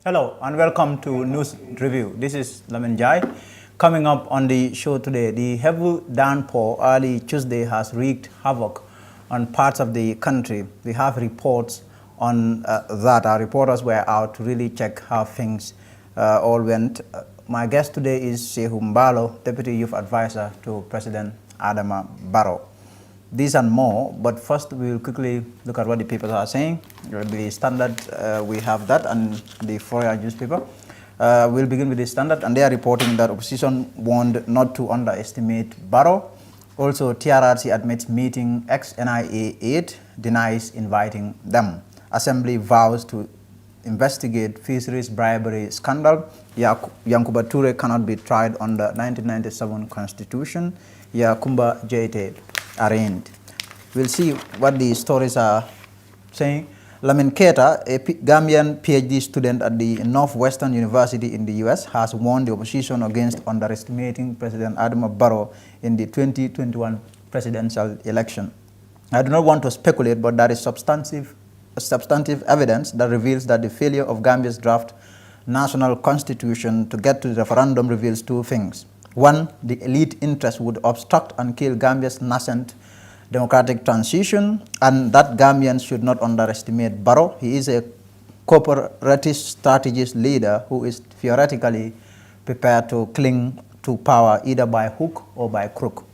Hello and welcome to News Review. This is Lamin Jai. Coming up on the show today, the heavy downpour early Tuesday has wreaked havoc on parts of the country. We have reports on that. Our reporters were out to really check how things all went. My guest today is Shehu Barrows, Deputy Youth Advisor to President Barrows. These and more, but first we will quickly look at what the papers are saying. The Standard, we have that, and the foreign newspaper. We'll begin with the Standard, and they are reporting that opposition warned not to underestimate Barrows. Also, TRRC admits meeting ex-NIA aide, denies inviting them. Assembly vows to investigate fisheries bribery scandal. Yankuba Toure cannot be tried under 1997 Constitution. Yakumba Jete arraigned. We'll see what the stories are saying. Lamin Keita, a Gambian PhD student at the Northwestern University in the US, has warned the opposition against underestimating President Barrows in the 2021 presidential election. I do not want to speculate, but there is substantive evidence that reveals that the failure of Gambia's draft national constitution to get to the referendum reveals two things. One, the elite interest would obstruct and kill Gambia's nascent democratic transition, and that Gambians should not underestimate Barrows. He is a corporatist strategist leader who is theoretically prepared to cling to power either by hook or by crook,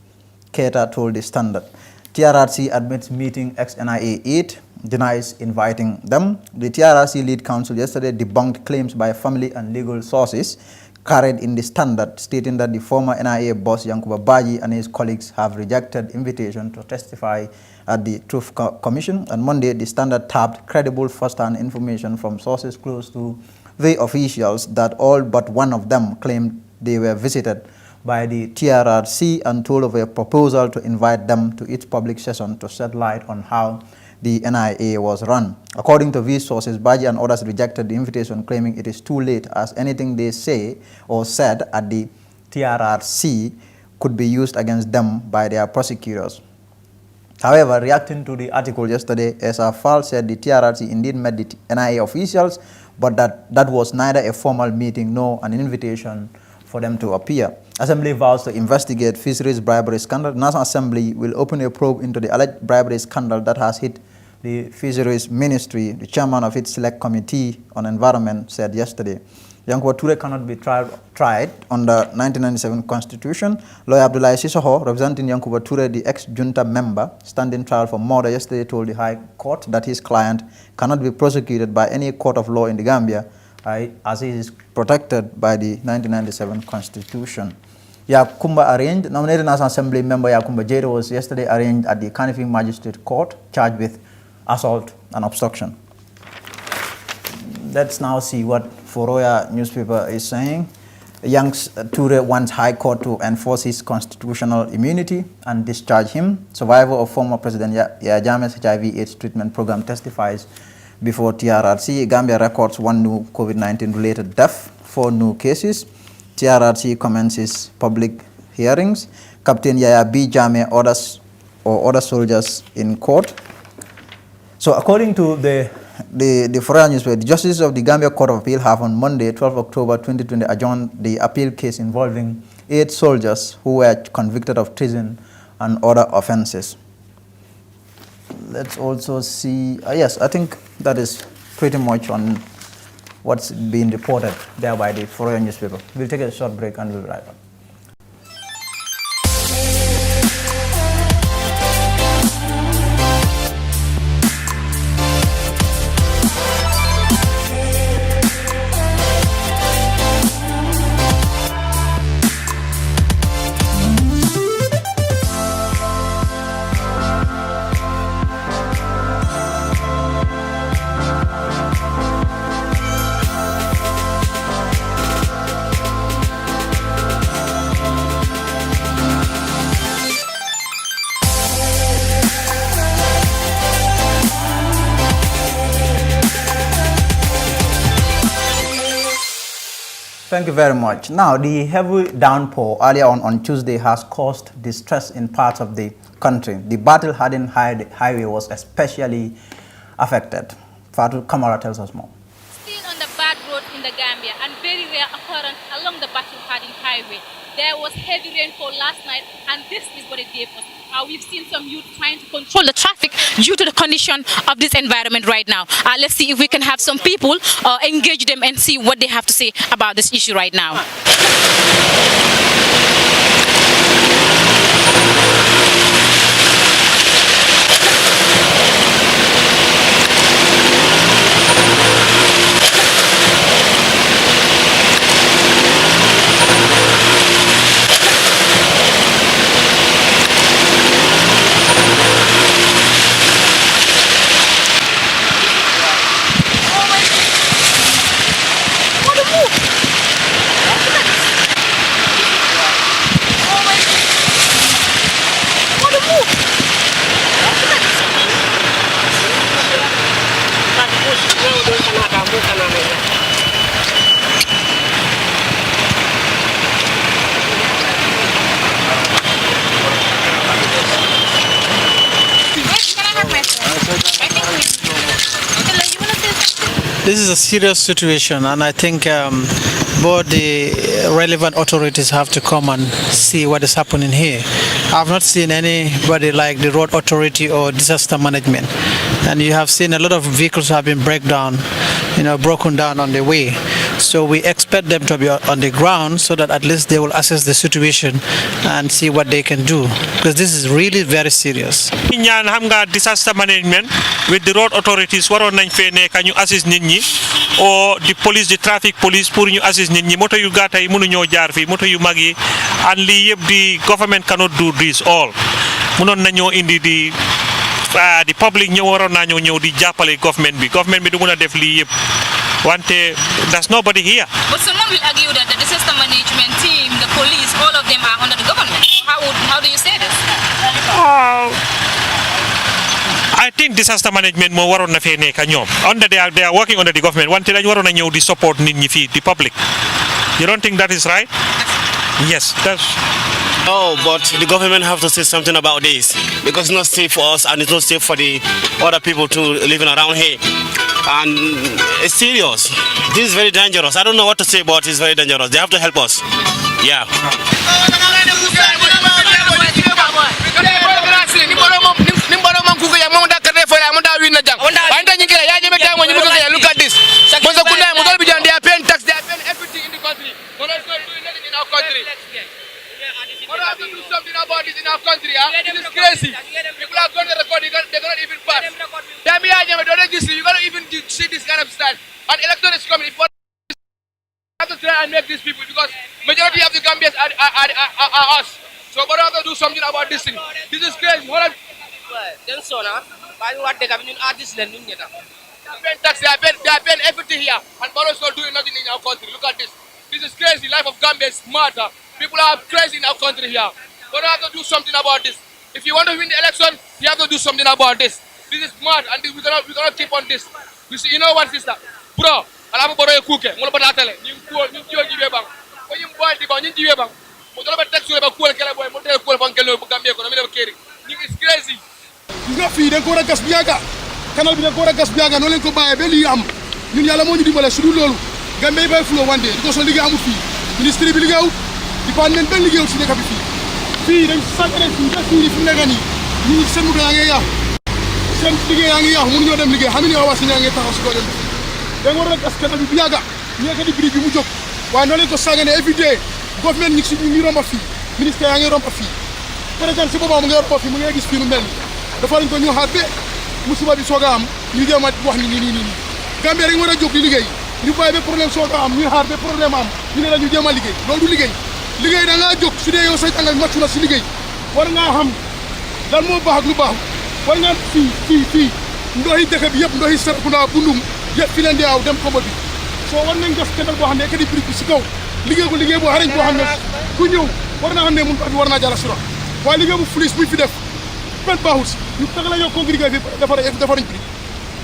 Keita told the Standard. TRRC admits meeting ex-NIA aide, denies inviting them. The TRRC lead counsel yesterday debunked claims by family and legal sources carried in the Standard, stating that the former NIA boss Yankuba Baji and his colleagues have rejected invitation to testify at the Truth Commission. On Monday, the Standard tapped credible first-hand information from sources close to the officials that all but one of them claimed they were visited by the TRRC and told of a proposal to invite them to its public session to shed light on how the NIA was run. According to these sources, Baji and others rejected the invitation, claiming it is too late as anything they say or said at the TRRC could be used against them by their prosecutors. However, reacting to the article yesterday, Esa Fall said the TRRC indeed met the NIA officials, but that was neither a formal meeting nor an invitation for them to appear. Assembly vows to investigate fisheries bribery scandal. National Assembly will open a probe into the alleged bribery scandal that has hit the Fisheries Ministry. The chairman of its Select Committee on Environment said yesterday. Yankuba Toure cannot be tried under 1997 Constitution. Lawyer Abdullahi Sissoho, representing Yankuba Toure, the ex-junta member, standing trial for murder, yesterday told the High Court that his client cannot be prosecuted by any court of law in the Gambia as he is protected by the 1997 Constitution. Yakumba arraigned. Nominated National Assembly member Yakumba Jete was yesterday arraigned at the Kanifing Magistrate Court, charged with assault and obstruction. Let's now see what Foroya newspaper is saying. Young's Toure wants High Court to enforce his constitutional immunity and discharge him. Survivor of former President Yahya Jammeh's HIV/AIDS treatment program testifies before TRRC. Gambia records 1 new COVID-19 related death, 4 new cases. TRRC commences public hearings. Captain Yahya B. Jammeh orders other soldiers in court. So according to the foreign newspaper, the justices of the Gambia Court of Appeal have on Monday, 12 October 2020, adjourned the appeal case involving 8 soldiers who were convicted of treason and other offenses. Let's also see, yes, I think that is pretty much on what's being reported there by the foreign newspaper. We'll take a short break and we'll be right back. Thank you very much. Now, the heavy downpour earlier on Tuesday has caused distress in parts of the country. The battle-hardened highway was especially affected. Fatu Kamara tells us more. Still on the bad road in in the Gambia and very rare occurrence along the battle-hardened highway. There was heavy rainfall last night, and this is what it gave us. We've seen some youth trying to control the traffic due to the condition of this environment right now. Let's see if we can have some people engage them and see what they have to say about this issue right now. This is a serious situation, and I think both the relevant authorities have to come and see what is happening here. I've not seen anybody like the road authority or disaster management, and you have seen a lot of vehicles have been broken down on the way. So we expect them to be on the ground so that at least they will assess the situation and see what they can do, because this is really very serious. ñaan xam nga disaster management with the road authorities waroon nañ fee nekk ñu assist nit ñi or the police, the traffic police pour ñu assist nit ñi moto yu gàtta yi mënuñoo jaar fii moto yu mag yi and lii yëpp the government cannot do this all mënoon nañoo indi the public ñëw waroon naa ñëw di jàppale government bi du mën a def lii yëpp wante there's nobody here. But someone will argue that the disaster management team, the police, all of them are under the government. How do you say this? I think disaster management moo waroon na fee nekk ñoom they are working under the government wante dañu waroon na ñëw di support nit ñi fii the public. You don't think that is right? Yes, that's. Oh, but the government have to say something about this because it's not safe for us and it's not safe for the other people too living around here. And it's serious. This is very dangerous. I don't know what to say, but it's very dangerous. They have to help us. Yeah. Look at this. They are paying tax. They are paying everything in the country. But also doing anything in our country. We have to do something about this in our country. This is crazy. People are going to record. They're going to even pass. You're going to even see this kind of style. And election is coming. We have to try and make these people because majority of the Gambians are us. So we have to do something about this thing. This is crazy. They are paying tax. They are paying everything here. And Barrows not doing nothing in our country. Look at this. This is crazy. Life of Gambia is mad. People are crazy in our country here. We have to do something about this. If you want to win the election, you have to do something about this. This is mad, and we cannot keep on this. You see, you know what, sister? Bro, I'll borrow a cookie. I'm going to tell you. It's crazy. It's not free. They go to Gaspiaga. Canal be go to Gaspiaga. No one can buy a belly. You need a money to buy a sulu. Gambia by flow one day. Because only Gamu fee. Ministry will go. Department belly goes to the capital. Fee. Then Saturday, just fee if you negani. You send me to Send the Anglia. Who know them? How many hours in the house? They go to Gaspiaga. You can be Mujo. Why not go Sagan every day? Government needs to be Mirama fee. Minister Angela fee. President Buhari mu ngi gis fi lu mel dafa lañ ko ñu xaar be musiba bi soga am ñu jëm wax ni Gambie rek wara jóg di liggéey ñu bàyyi be problème soga am ñu xaar be problème am ñu ne la ñu jëm a liggéey loolu du liggéey da nga jóg su dee yow say tàngal match na si liggéey war nga xam lan moo baax ak lu baax war nga fii ndoxi dëkk bi yëpp ndoxi Serekunda Bundung yëpp fi leen di aw dem ko bi soo war nañ def kenn boo xam ne kadi prix si kaw liggéey boo xarañ boo xam ne ku ñëw war naa xam ne mun war naa jàll sura waaye liggéey bu police bu fi def benn baaxul si ñu tax la ñoo congrégué fi defarañ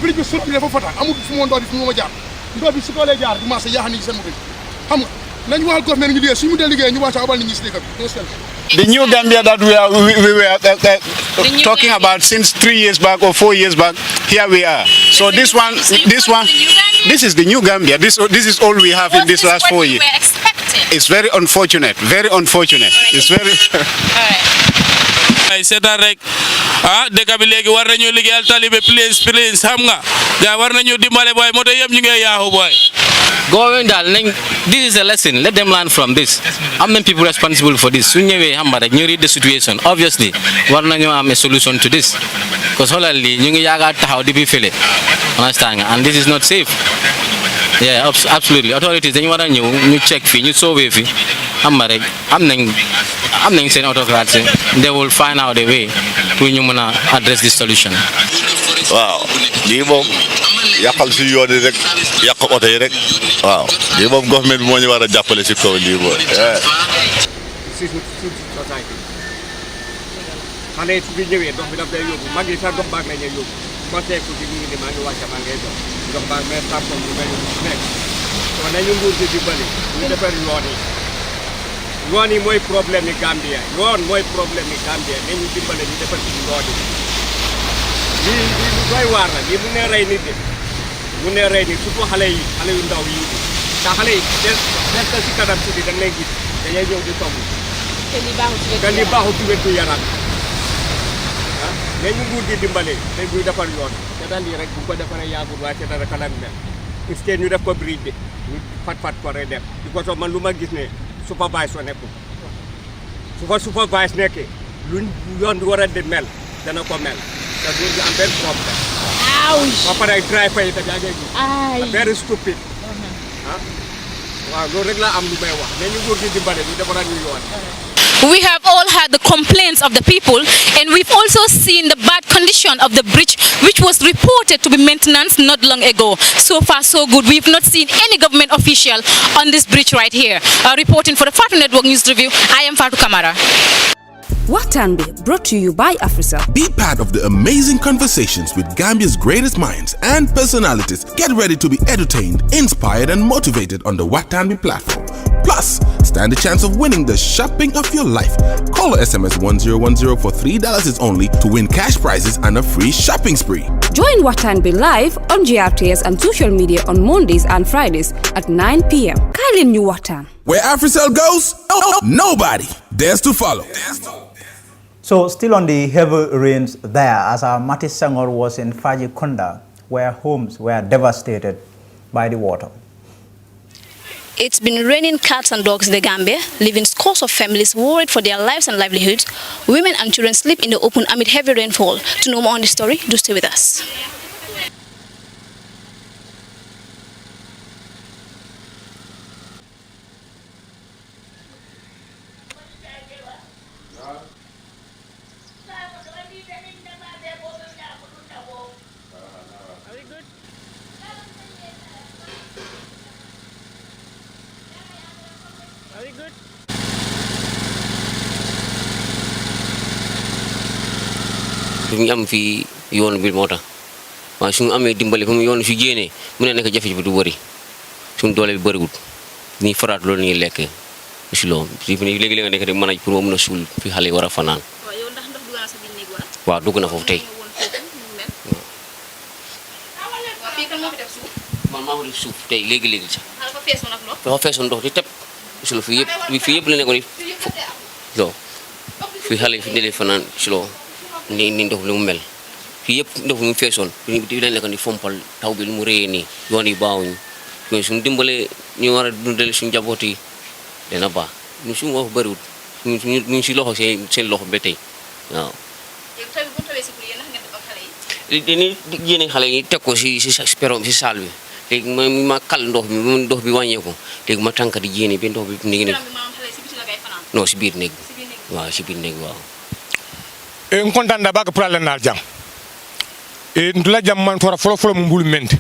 prix bi sura bi dafa fata amul fu mu ndox bi fu mu ma jaar ndox bi si kaw lay jaar di marché yaaxa nit ñi seen moto xam nga nañ waxal government ñu liggéey suñu mu dee liggéey ñu wàcc abal nit ñi si dëkk bi The new Gambia that we were talking about since 3 years back or 4 years back, here we are. So this one, this is the new Gambia. This is all we have in this last 4 years. It's very unfortunate. Very unfortunate. It's very. ay seetaan rek dëkk bi léegi war nañu liggéeyal talibe please xam nga ga war nañu dimbale boy moto yëpp ñu ngi yaaxu boy going dal nañ this is a lesson, let them learn from this. How many people responsible for this? Su ñëwee xam nga rek ñu read the situation, obviously war nañu am a solution to this because xoolal li ñu ngi yaaga taxaw di bi fele understand nga, and this is not safe. Yeah, absolutely. Authorities dañu war a ñëw ñu check fii ñu sauver fii xam nga rek am nañ seen autocrats, they will find out a way pour ñu mën a address this solution. waaw lii moom yàqal si yoon yi rek yàq oto yi rek waaw lii moom government bi moo ñu war a jàppale si kaw lii mooy. xale yi bi ñëwee ndox bi daf lay yóbbu mag yi sax ndox baag nañ lay yóbbu ma teeku bi mu ngi ni maa ngi wàcc maa ngay dox ndox baag mais tampon bi nga yóbbu nekk kon nañu nguur gi dimbali ñu defar yoon yi mooy problème yi Gambia yoon mooy problème yi Gambia nañu dimbale ñu defar ci yoon yi lii lu doy waar la lii mu ne rey nit de mu ne rey nit surtout xale yu ndaw yi te xale yi des si kanam si da ngay gis dañuy ñëw di tomb te li baaxul ci wér gu yaram nañu nguur gi dimbale te buy defar yoon te daal lii rek bu ko defaree yaagul waaye te dara kalan mel puisque ñu def ko bridge de ñu fat ko rek dem di ko man lu ma gis ne supervise nekkul su fa supervise nekkee luñ yoon war a di mel dana ko mel te nguur gi am benn problème ba pare driver yi tamit yaa ngi gis very stupid waaw loolu rek laa am lu may wax nañu nguur gi dimbale ñu defaraat ñu yoon. We have all heard the complaints of the people, and we've also seen the bad condition of the bridge, which was reported to be maintenance not long ago. So far, so good. We've not seen any government official on this bridge right here. Reporting for the Fatu Network News Review, I am Fatu Kamara. Watanbe, brought to you by Afrisa. Be part of the amazing conversations with Gambia's greatest minds and personalities. Get ready to be entertained, inspired, and motivated on the Watanbe platform. Plus, stand a chance of winning the shopping of your life. Call or SMS 1010 for $3 is only to win cash prizes and a free shopping spree. Join Watanbe live on GRTS and social media on Mondays and Fridays at 9 p.m. Kailin New Watan. Where AfriCell goes, nobody dares to follow. So still on the heavy rains there, as our Mati Sangor was in Fajikonda, where homes were devastated by the water. It's been raining cats and dogs in the Gambia, leaving scores of families worried for their lives and livelihoods. Women and children sleep in the open amid heavy rainfall. To know more on the story, do stay with us. ñu am fi yoon bi moo tax waaye suñu amee dimbali fu mu yoon su jéenee mu ne nekk jafe-jafe du bëri suñu doole bi bëriwul ñuy faraat loolu ñuy lekk si loolu léegi-léegi nga nekk rek mën a pour mën a suul fi xale yi war a fanaan waaw dugg na foofu tey man maa ngi suuf tey léegi-léegi sax dafa feesoon ndox di teb si loolu fii yëpp la nekkoon loo fi xale yi fi nelee fanaan si loolu ni ndox li mu mel fii yëpp ndox mu feesoon di leen lekk di fompal taw bi lu mu réyee nii yoon yi baawuñu mais suñu dimbalee ñu war a dundal suñu njaboot yi dina baax ñu suñu wax bëriwul ñu si loxo seen loxo ba tey waaw dañuy génne xale yi teg ko si peron si saal bi léegi ma kal ndox bi wàññeeku léegi ma tànk di génne ba ndox bi ni ngi non si biir néeg waaw si biir néeg waaw en kontanda baka pralen nal jam e ndula jam man tora folo mun bulu mente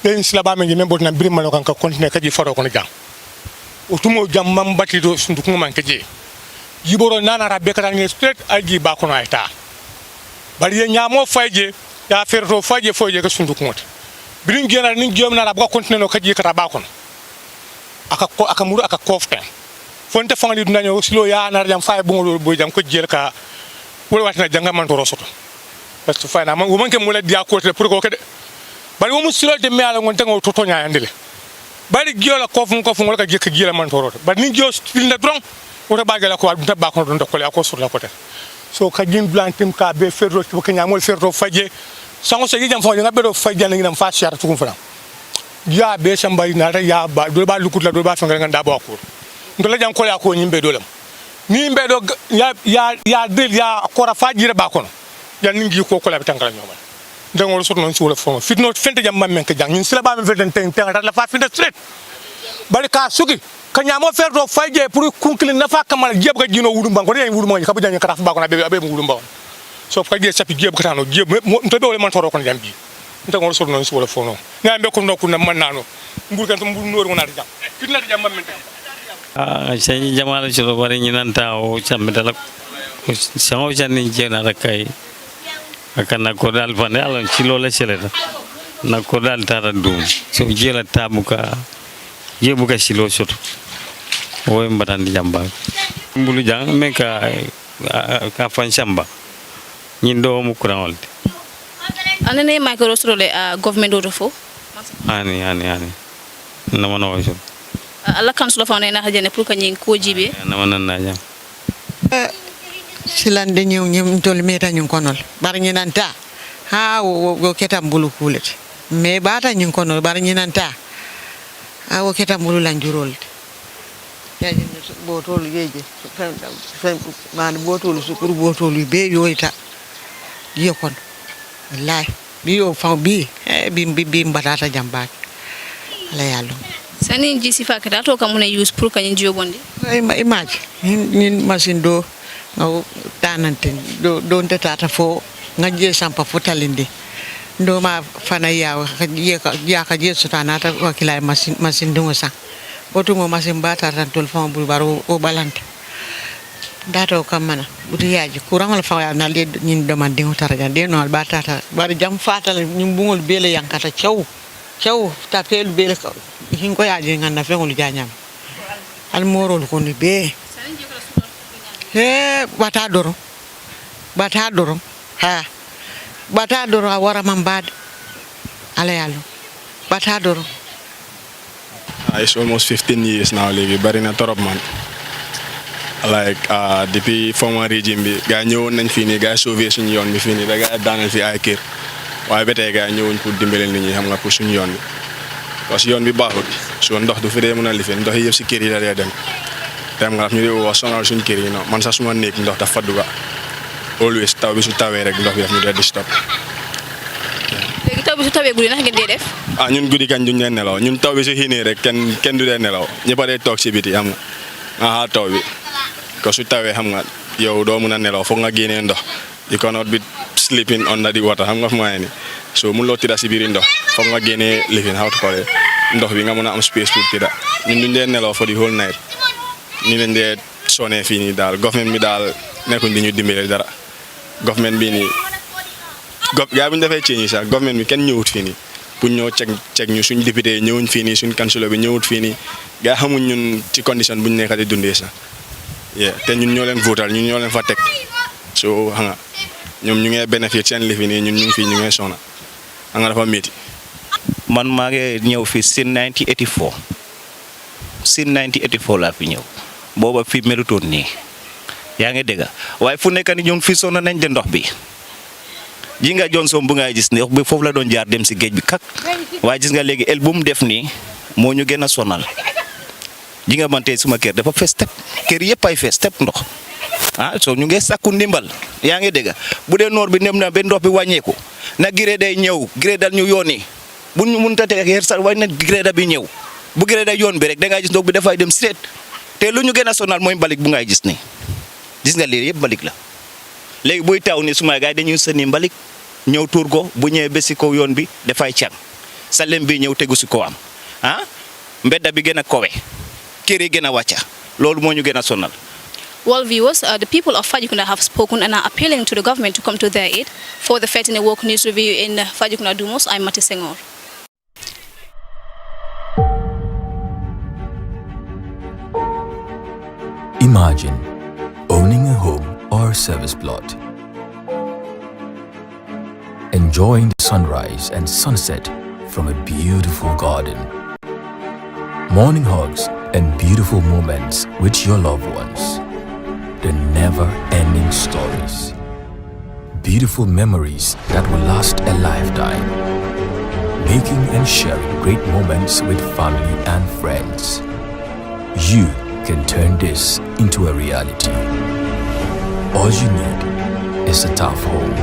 den sila ba men membo na birima no kan ka continue kaji faro ko jam o tumo jam mam bati do sundu ko man kaji yiboro nana rabbe kata ngi straight alji ba ko na ta bari ye nyamo fayje ya ferto fayje foje ka sundu ko birin gena ni jom na rabba continue no kaji kata ba ko aka muru aka kofta fonte fangali dunanyo silo ya na jam fay bungol bo jam ko jel ka wala watina janga man to rosoto parce que fayna man woman ke mula dia ko te pour ko kede bari wo musilode me ala ngon tango toto nyaandile bari giola kofun wala ka jekka gila man toroto bari ni gio filna dron wota bagala ko wadunta ba ko don dokole ko sur la côté so ka jin blantim ka be ferro ko kanya mol ferro faje sango se jam fo nga be do faje na ngam fa shar tukum fana ya be sambari na ta ya ba do ba lukut la do ba fanga nganda ba ko ndola jam ko ya ko nyimbe dolam ni mbe do ya del ya ko ra fajire ba kono yan ngi ko la bitankala nyoma dangol sot non suula fo fitno fente jam mamen ka jang ñun sila ba men feten ten la fa finte straight bari ka sugi ka ñamo fer do fayje pour kunkli na fa kamal jeb ka jino wudum banko ne wudum ka bu jang ka fa ba ko na be wudum ba so fa je sapi jeb ka tano jeb to be wala man toro ko jam bi dangol sot non suula fo no ñambe ko nokku na man nano mbur kan mbur noor wona jam fitna jam mamen sey jamala ci lo bari ñi nanta o chambe sango janni jena rakay akana ko dal fane alon ci lola seleta na ko dal tara dum so jela tabuka jebuka silo soto o mbatan di jamba mbulu jang me ka fan chamba nyindo mu kuranol anene micro solo government do fo ani na mano so alla council fa na hajene pour ka nyin ko jibe na manan na jam silande ñew ñem tol meta ñu konol bar ñinanta ha wo ketam bulu kulet me bata ñu konol bar ñinanta ha wo ketam bulu lan jurol ya ñu botol yeje man botol su kur botol be yoyta yekon wallahi bi yo fa bi bi mbatata jambak ala yallo sani ji sifa ka to ka muna use pour ka ñu jobondi image ñin machine do ngaw tanante do tata fo ngaje sampa fo talinde ndo ma fana ya ka je sutanata wakila machine dungo sa botu mo machine bata tan tol fam bul baro o balante dato kamana buti yaji courant la fa na le nyin demande ngo taraja de no bata ta bar jam fatal nyum bungol bele yankata chaw ta pel bele ko hinko yaji ngana fe ngol janyam al morol ko ni be bata doro ha bata doro awara mambad ala yalo bata doro it's almost 15 years now legi bari na torop man like depuis former régime bi ga ñewon nañ fi ni ga sauver suñu yoon bi fi ni da ga danal fi ay kër waye bété ga ñewuñ pour dimbalé nit ñi xam nga pour suñu yoon bi parce que yoon bi baaxul so ndox du fi dé mëna lifé ndox yépp ci kër yi la dem tam nga ñu wo sonal suñu kër yi no man sa suma nek ndox dafa duga always taw bi su tawé rek ndox bi daf ñu dé stop légui taw bi su tawé gudi nak ngeen dé def ñun gudi kan duñ nelaw ñun taw bi su hiné rek ken du dé nelaw ñepa dé tok ci biti am nga taw bi ko su tawé xam nga yow do mëna nelaw fo nga génné ndox you cannot be sleeping under the water xam nga fu may ni so mu lo tida ci biir ndox fo nga génné living how to call it ndox bi nga mëna am space pour tida ñun duñ dé nelaw for the whole night ni leen dé soné fini dal government mi dal nekkuñ di ñu dimbalé dara government bi ni ya buñ défé ci ñi sax government mi kenn ñëwut fini pour ñoo check ñu suñ député ñëwuñ fini suñ councilor bi ñëwut fini ga xamuñ ñun ci condition buñ nekk di dundé sax té ñun ñoo leen votal ñun ñoo leen fa tek so nga ñom ñu ngi bénéfice sen lifi ni ñun ñu ngi fi ñu ngi sona nga dafa metti man ma ngi ñëw fi sin 1984 sin 1984 la fi ñëw boba fi meluton ni ya nga dégg waye fu nekk ni ñun fi sona nañ de ndox bi ji nga Johnson bu nga gis ndox bi fofu la doon jaar dem ci geej bi kak waye gis nga légui el bu mu def ni mo ñu gëna sonal ji nga manté suma kër dafa fess tep kër yépp ay fess tep ndox so ñu ngi sakku ndimbal ya nga dégg bu dé nord bi nem na be ndox bi wañéku na giré day ñëw giré dal ñu yoni bu ñu mënta té xéer sa way na giré da bi ñëw bu giré day yoon bi rek da nga gis ndox bi dafay dem straight té lu ñu gëna sonal moy mbalik bu ngay gis ni gis nga li yépp mbalik la légui buy taw ni suma gaay dañuy sëni mbalik ñëw tour go bu ñëwé bé ci ko yoon bi dafay ciam salem bi ñëw téggu ci ko am mbédda bi gëna kowé kéré gëna wacca lolu mo ñu gëna sonal. Well, viewers, the people of Fajikunda have spoken and are appealing to the government to come to their aid. For the 13 Work News Review in Fajikunda Dumos, I'm Mati Senghor. Imagine owning a home or service plot, enjoying the sunrise and sunset from a beautiful garden. Morning hugs and beautiful moments with your loved ones. The never-ending stories. Beautiful memories that will last a lifetime. Making and sharing great moments with family and friends. You can turn this into a reality. All you need is a tough home.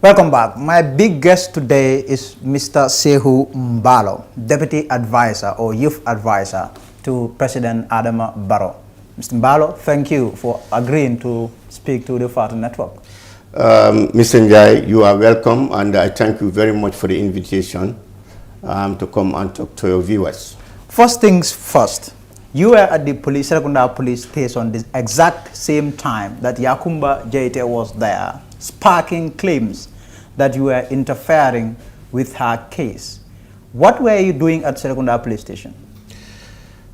Welcome back. My big guest today is Mr. Sehu Mbalo, Deputy Advisor or Youth Advisor to President Adama Barrow. Mr. Mbalo, thank you for agreeing to speak to the Fatu Network. Mr. Njai, you are welcome, and I thank you very much for the invitation to come and talk to your viewers. First things first, you were at the Serekunda police station the exact same time that Yakumba Jaite was there, sparking claims that you were interfering with her case. What were you doing at Serekunda police station?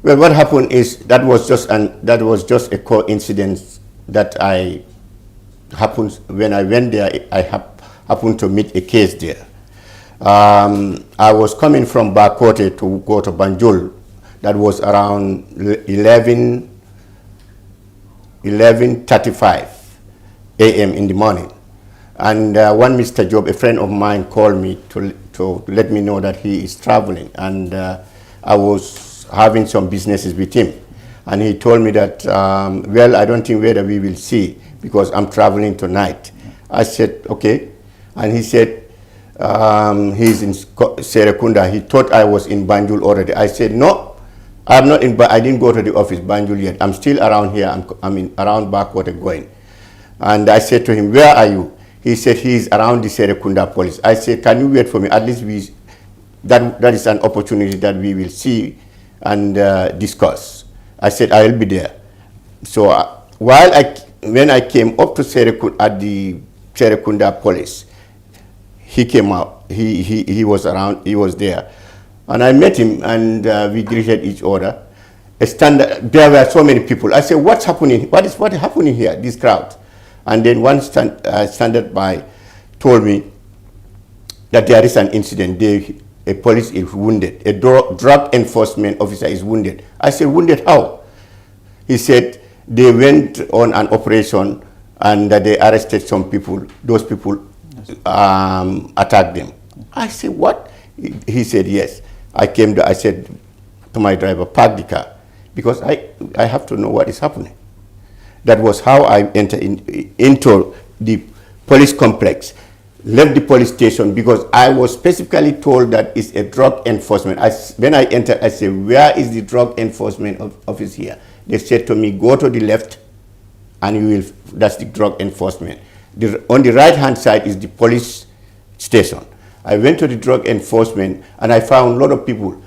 Well, what happened is that was just a coincidence that happened when I went there. I happened to meet a case there. I was coming from Bakote to go to Banjul. That was around 11:35 a.m. in the morning. And one Mr. Job, a friend of mine, called me to let me know that he is traveling. And I was having some businesses with him. And he told me that, well, I don't think whether we will see because I'm traveling tonight. I said, okay. And he said, he's in Serekunda. He thought I was in Banjul already. I said, no, I'm not in, I didn't go to the office, Banjul yet. I'm still around here. I'm around Backwater going. And I said to him, where are you? He said he's around the Serekunda police. I said, can you wait for me? At least that is an opportunity that we will see and discuss. I said, I will be there. So when I came up to at the Serekunda police, he came out. He was around. He was there, and I met him, and we greeted each other. There were so many people. I said, what's happening? What is happening here? This crowd. And then one standard by told me that there is an incident. A police is wounded. A drug enforcement officer is wounded. I said, wounded how? He said they went on an operation and they arrested some people. Those people attacked them. I said, what? He said, yes. I came there. I said to my driver, park the car because I have to know what is happening. That was how I entered into the police complex. Left the police station because I was specifically told that it's a drug enforcement. When I entered, I said, where is the drug enforcement office here? They said to me, go to the left and that's the drug enforcement. On the right-hand side is the police station. I went to the drug enforcement and I found a lot of people.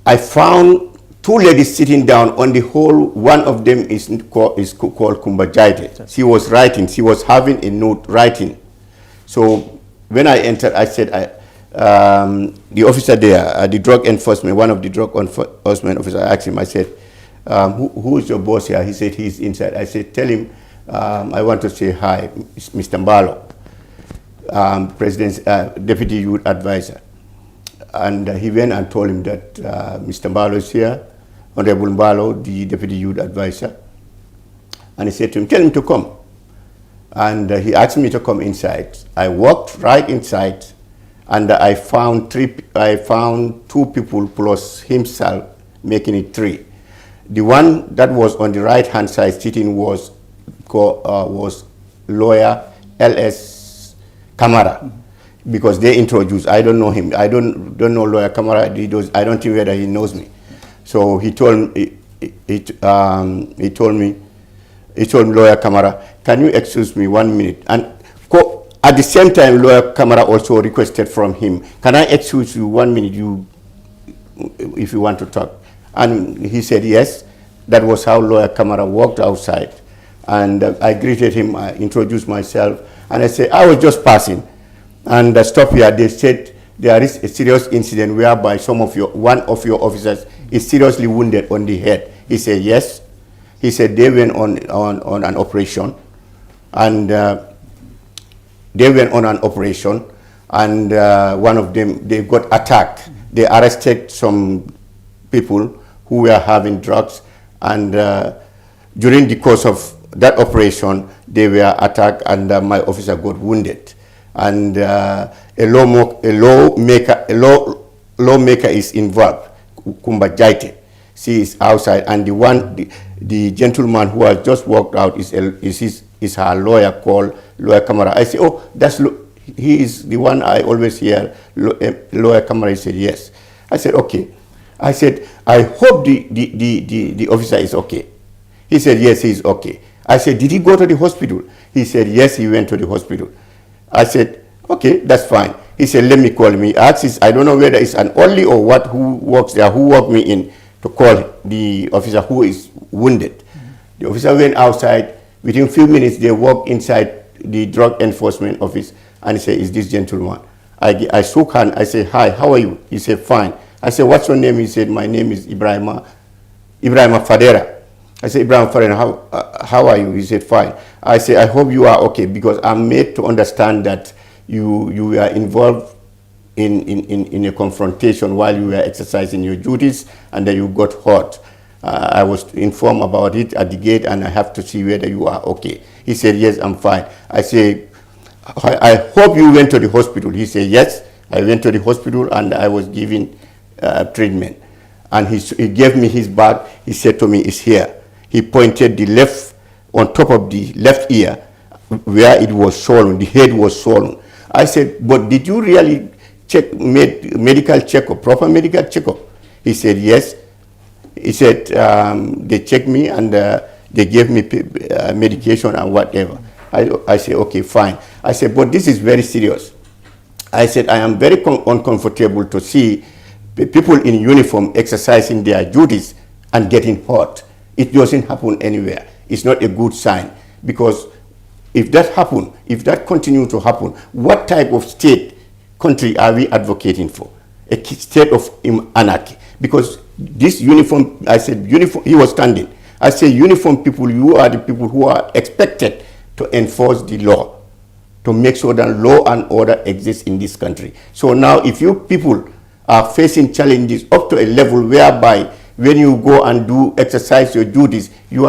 I found two ladies sitting down on the whole. One of them is called Kumbajaite. She was writing. She was having a note writing. So when I entered, I said, the officer there, the drug enforcement, one of the drug enforcement officers, I asked him, I said, who is your boss here? He said, he's inside. I said, tell him, I want to say hi, Mr. Mbalo, President's Deputy Youth Advisor. And he went and told him that Mr. Mbalo is here, Honorable Mbalo, the Deputy Youth Advisor. And he said to him, tell him to come. And he asked me to come inside. I walked right inside, and I found two people plus himself, making it three. The one that was on the right-hand side sitting was lawyer L.S. Kamara, because they introduced. I don't know him. I don't know lawyer Kamara. I don't think whether he knows me. So he told me, lawyer Kamara, can you excuse me 1 minute? And at the same time, lawyer Kamara also requested from him, can I excuse you 1 minute, if you want to talk? And he said yes. That was how lawyer Kamara walked outside. And I greeted him, I introduced myself, and I said, I was just passing. And stop here. They said there is a serious incident whereby one of your officers is seriously wounded on the head. He said, yes. He said they went on an operation, and one of them, they got attacked. They arrested some people who were having drugs, and during the course of that operation, they were attacked, and my officer got wounded. And a lawmaker is involved, Kumba Jaite. She is outside, and the gentleman who has just walked out is her lawyer called Lawyer Kamara. I say, oh, he is the one I always hear, Lawyer Kamara. He said, yes. I said, okay. I said, I hope the officer is okay. He said, yes, he is okay. I said, did he go to the hospital? He said, yes, he went to the hospital. I said, okay, that's fine. He said, let me call me. I don't know whether it's an orderly or what, who works there, who walked me in to call the officer who is wounded. The officer went outside. Within a few minutes, they walked inside the drug enforcement office, and he said, is this gentleman? I shook hand. I said, hi, how are you? He said, fine. I said, what's your name? He said, my name is Ibrahima Fadera. I said, Ibrahim Fadera, how are you? He said, fine. I said, I hope you are okay, because I'm made to understand that you were involved in a confrontation while you were exercising your duties, and then you got hurt. I was informed about it at the gate, and I have to see whether you are okay. He said, yes, I'm fine. I said, I hope you went to the hospital. He said, yes, I went to the hospital, and I was given treatment. And he gave me his bag. He said to me, it's here. He pointed on top of the left ear where it was swollen, the head was swollen. I said, but did you really medical checkup, proper medical checkup? He said, yes. He said, they checked me, and they gave me medication and whatever. I said, okay, fine. I said, but this is very serious. I said, I am very uncomfortable to see people in uniform exercising their duties and getting hurt. It doesn't happen anywhere. It's not a good sign, because if that happen, if that continue to happen, what type of country are we advocating for? A state of anarchy. Because this uniform, I said, uniform, he was standing. I said, uniform people, you are the people who are expected to enforce the law, to make sure that law and order exists in this country. So now, if you people are facing challenges up to a level whereby when you go and exercise your duties, you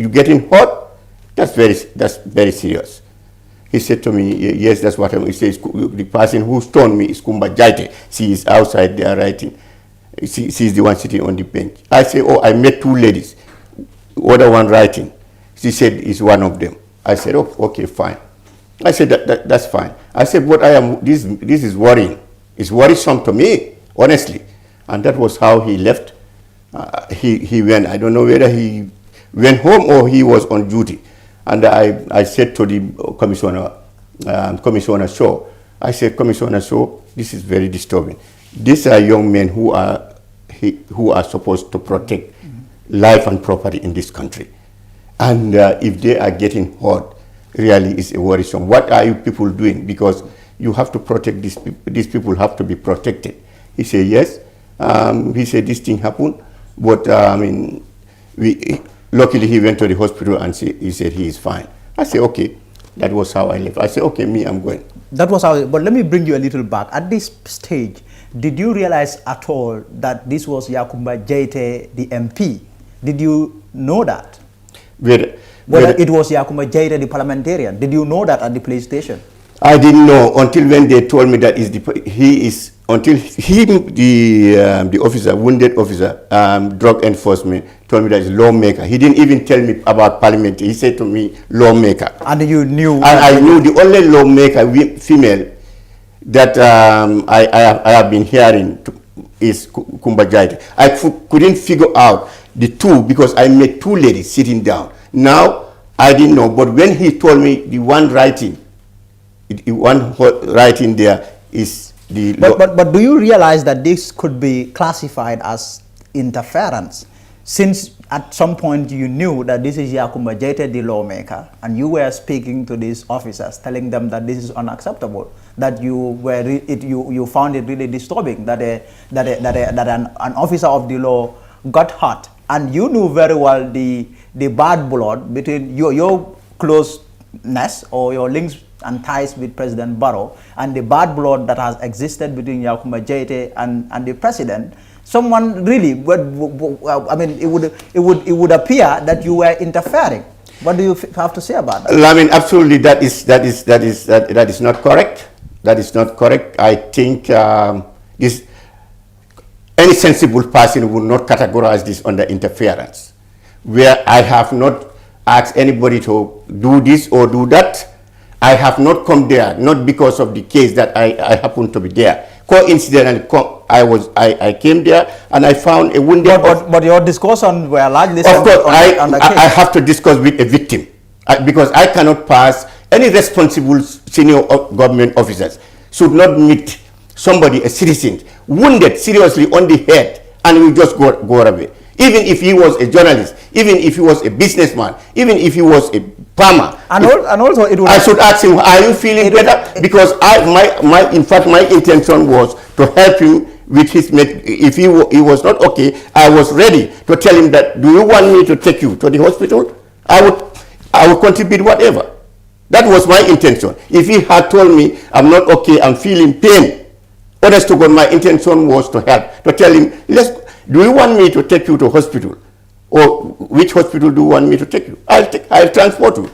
getting hurt, that's very serious. He said to me, yes, that's what he says. The person who stoned me is Kumba Jaite. She is outside there writing. She is the one sitting on the bench. I say, oh, I met two ladies. The other one writing. She said, it's one of them. I said, oh, okay, fine. I said, that's fine. I said, but this is worrying. It's worrisome to me, honestly. And that was how he left. He went. I don't know whether he went home or he was on duty. And I said to the Commissioner Shaw, I said, Commissioner Shaw, this is very disturbing. These are young men who are supposed to protect life and property in this country. And if they are getting hurt, really is worrisome. What are you people doing? Because you have to protect these people. These people have to be protected. He said, yes. He said, this thing happened. But luckily he went to the hospital, and he said he is fine. I said, okay. That was how I left. I said, okay, I'm going. That was how, but let me bring you a little back. At this stage, did you realize at all that this was Yakumba Jaite, the MP? Did you know that? Whether it was Yakumba Jaite, the parliamentarian. Did you know that at the police station? I didn't know until when they told me that the officer, wounded officer, drug enforcement, told me that he's lawmaker. He didn't even tell me about parliament. He said to me, lawmaker. And you knew? And I knew the only lawmaker, female, that I have been hearing is Kumba Jaite. I couldn't figure out the two, because I met two ladies sitting down. Now, I didn't know. But when he told me the one writing there is the... But do you realize that this could be classified as interference? Since at some point you knew that this is Yakumba Jaite, the lawmaker, and you were speaking to these officers, telling them that this is unacceptable, that you found it really disturbing that an officer of the law got hurt, and you knew very well the bad blood between your closeness or your links and ties with President Barrows and the bad blood that has existed between Yakumba Jaite and the president. Someone really I mean, it would appear that you were interfering. What do you have to say about that? I mean, absolutely, that is not correct. That is not correct. I think any sensible person would not categorize this under interference. Where I have not asked anybody to do this or do that. I have not come there, not because of the case that I happen to be there. Coincidentally, I came there and I found a wounded. But your discussion were largely. Of course, I have to discuss with a victim because I cannot pass. Any responsible senior government officers should not meet somebody, a citizen, wounded seriously on the head, and will just go away. Even if he was a journalist, even if he was a businessman, even if he was a farmer. And also, I should ask him, are you feeling better? Because in fact, my intention was to help him with his if he was not okay. I was ready to tell him that, do you want me to take you to the hospital? I would contribute whatever. That was my intention. If he had told me, I'm not okay, I'm feeling pain, honest to God, my intention was to help, to tell him, do you want me to take you to hospital? Or which hospital do you want me to take you? I'll transport you.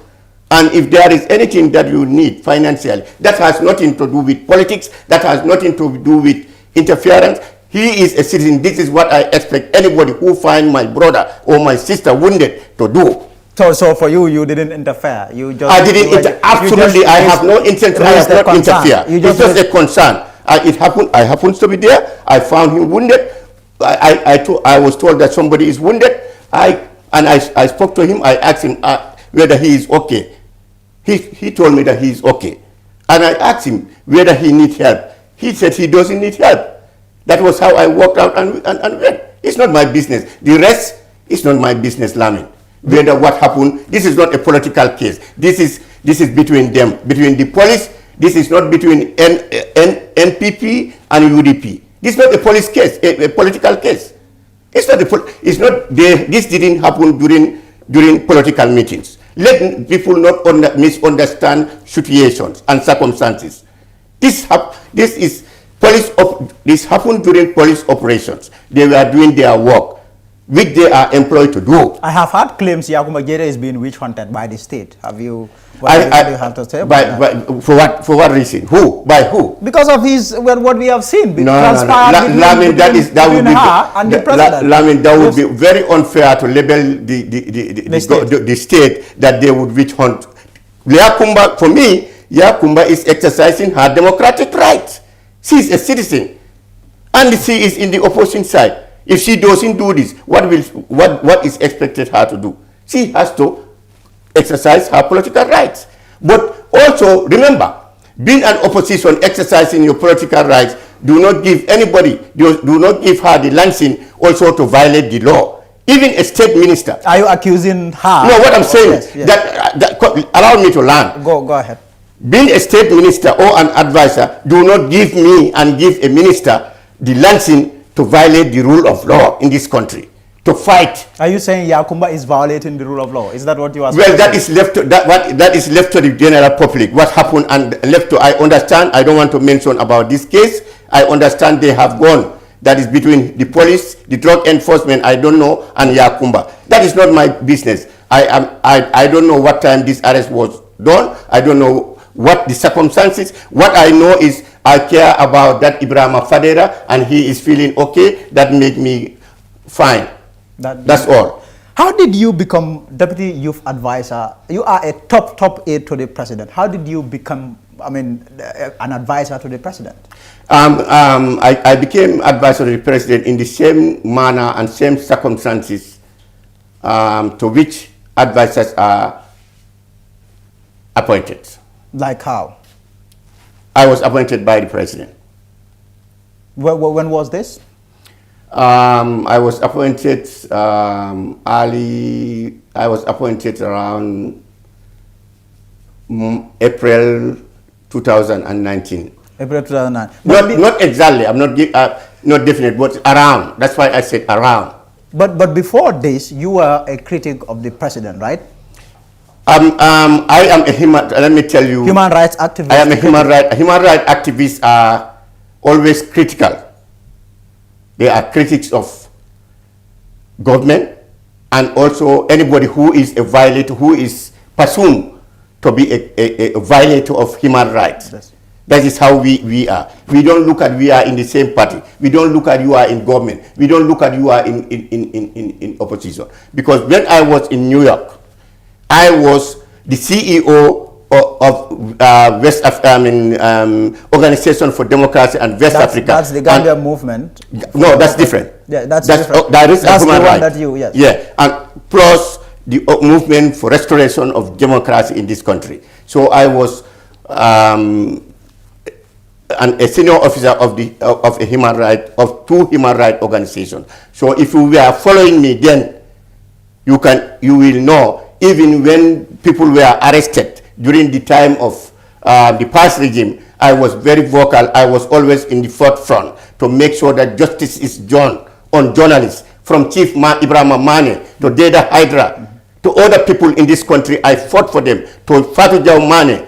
And if there is anything that you need financially, that has nothing to do with politics, that has nothing to do with interference. He is a citizen. This is what I expect anybody who find my brother or my sister wounded to do. So for you, you didn't interfere. You just. I didn't absolutely. I have no intention. I have not interfere. It's just a concern. It happened. I happened to be there. I found him wounded. I was told that somebody is wounded. I spoke to him. I asked him whether he is okay. He told me that he is okay. And I asked him whether he needs help. He said he doesn't need help. That was how I walked out and went. It's not my business. The rest is not my business, Lamin. Whether what happened, this is not a political case. This is between them, between the police. This is not between NPP and UDP. This is not a police case, a political case. This didn't happen during political meetings. Let people not misunderstand situations and circumstances. This happened during police operations. They were doing their work, which they are employed to do. I have heard claims Yakumba Jaite is being witch hunted by the state. Have you? What do you have to say about that? For what reason? Who? By who? Because of what we have seen. Lamin, that would be very unfair to label the state that they would witch hunt. Yakumba, for me, Yakumba is exercising her democratic rights. She is a citizen, and she is in the opposition side. If she doesn't do this, what is expected her to do? She has to exercise her political rights. But also remember, being an opposition, exercising your political rights, do not give anybody, do not give her the license also to violate the law. Even a state minister. Are you accusing her? No, what I'm saying is that allow me to learn. Go ahead. Being a state minister or an advisor, do not give me and give a minister the license to violate the rule of law in this country, to fight. Are you saying Yakumba is violating the rule of law? Is that what you are saying? Well, that is left to the general public. What happened and left to, I understand. I don't want to mention about this case. I understand they have gone. That is between the police, the drug enforcement, I don't know, and Yakumba. That is not my business. I don't know what time this arrest was done. I don't know what the circumstances. What I know is I care about that Ibrahim Fadera, and he is feeling okay. That make me fine. That's all. How did you become deputy youth advisor? You are a top aide to the president. How did you become, an advisor to the president? I became advisor to the president in the same manner and same circumstances to which advisors are appointed. Like how? I was appointed by the president. When was this? I was appointed I was appointed around April 2019. April 2009. Not exactly. I'm not definite, but around. That's why I said around. But before this, you were a critic of the president, right? I am a let me tell you. Human rights activist. I am a human rights activists are always critical. They are critics of government and also anybody who is a violator, who is presumed to be a violator of human rights. Yes. That is how we are. We don't look at we are in the same party. We don't look at you are in government. We don't look at you are in opposition. Because when I was in New York, I was the CEO of Organization for Democracy and West Africa. That's the Gambia movement. No, that's different. Yeah, that's different. That is that's human the one right. that you, yes. Yeah, and plus the movement for restoration of democracy in this country. So I was a senior officer of a human right of 2 human rights organizations. So if you were following me, then you will know. Even when people were arrested during the time of the past regime, I was very vocal. I was always in the forefront to make sure that justice is done on journalists, from Chief Ibrahim Mane to Deda Hydra to other people in this country. I fought for them, to Fatou Diaw Mane,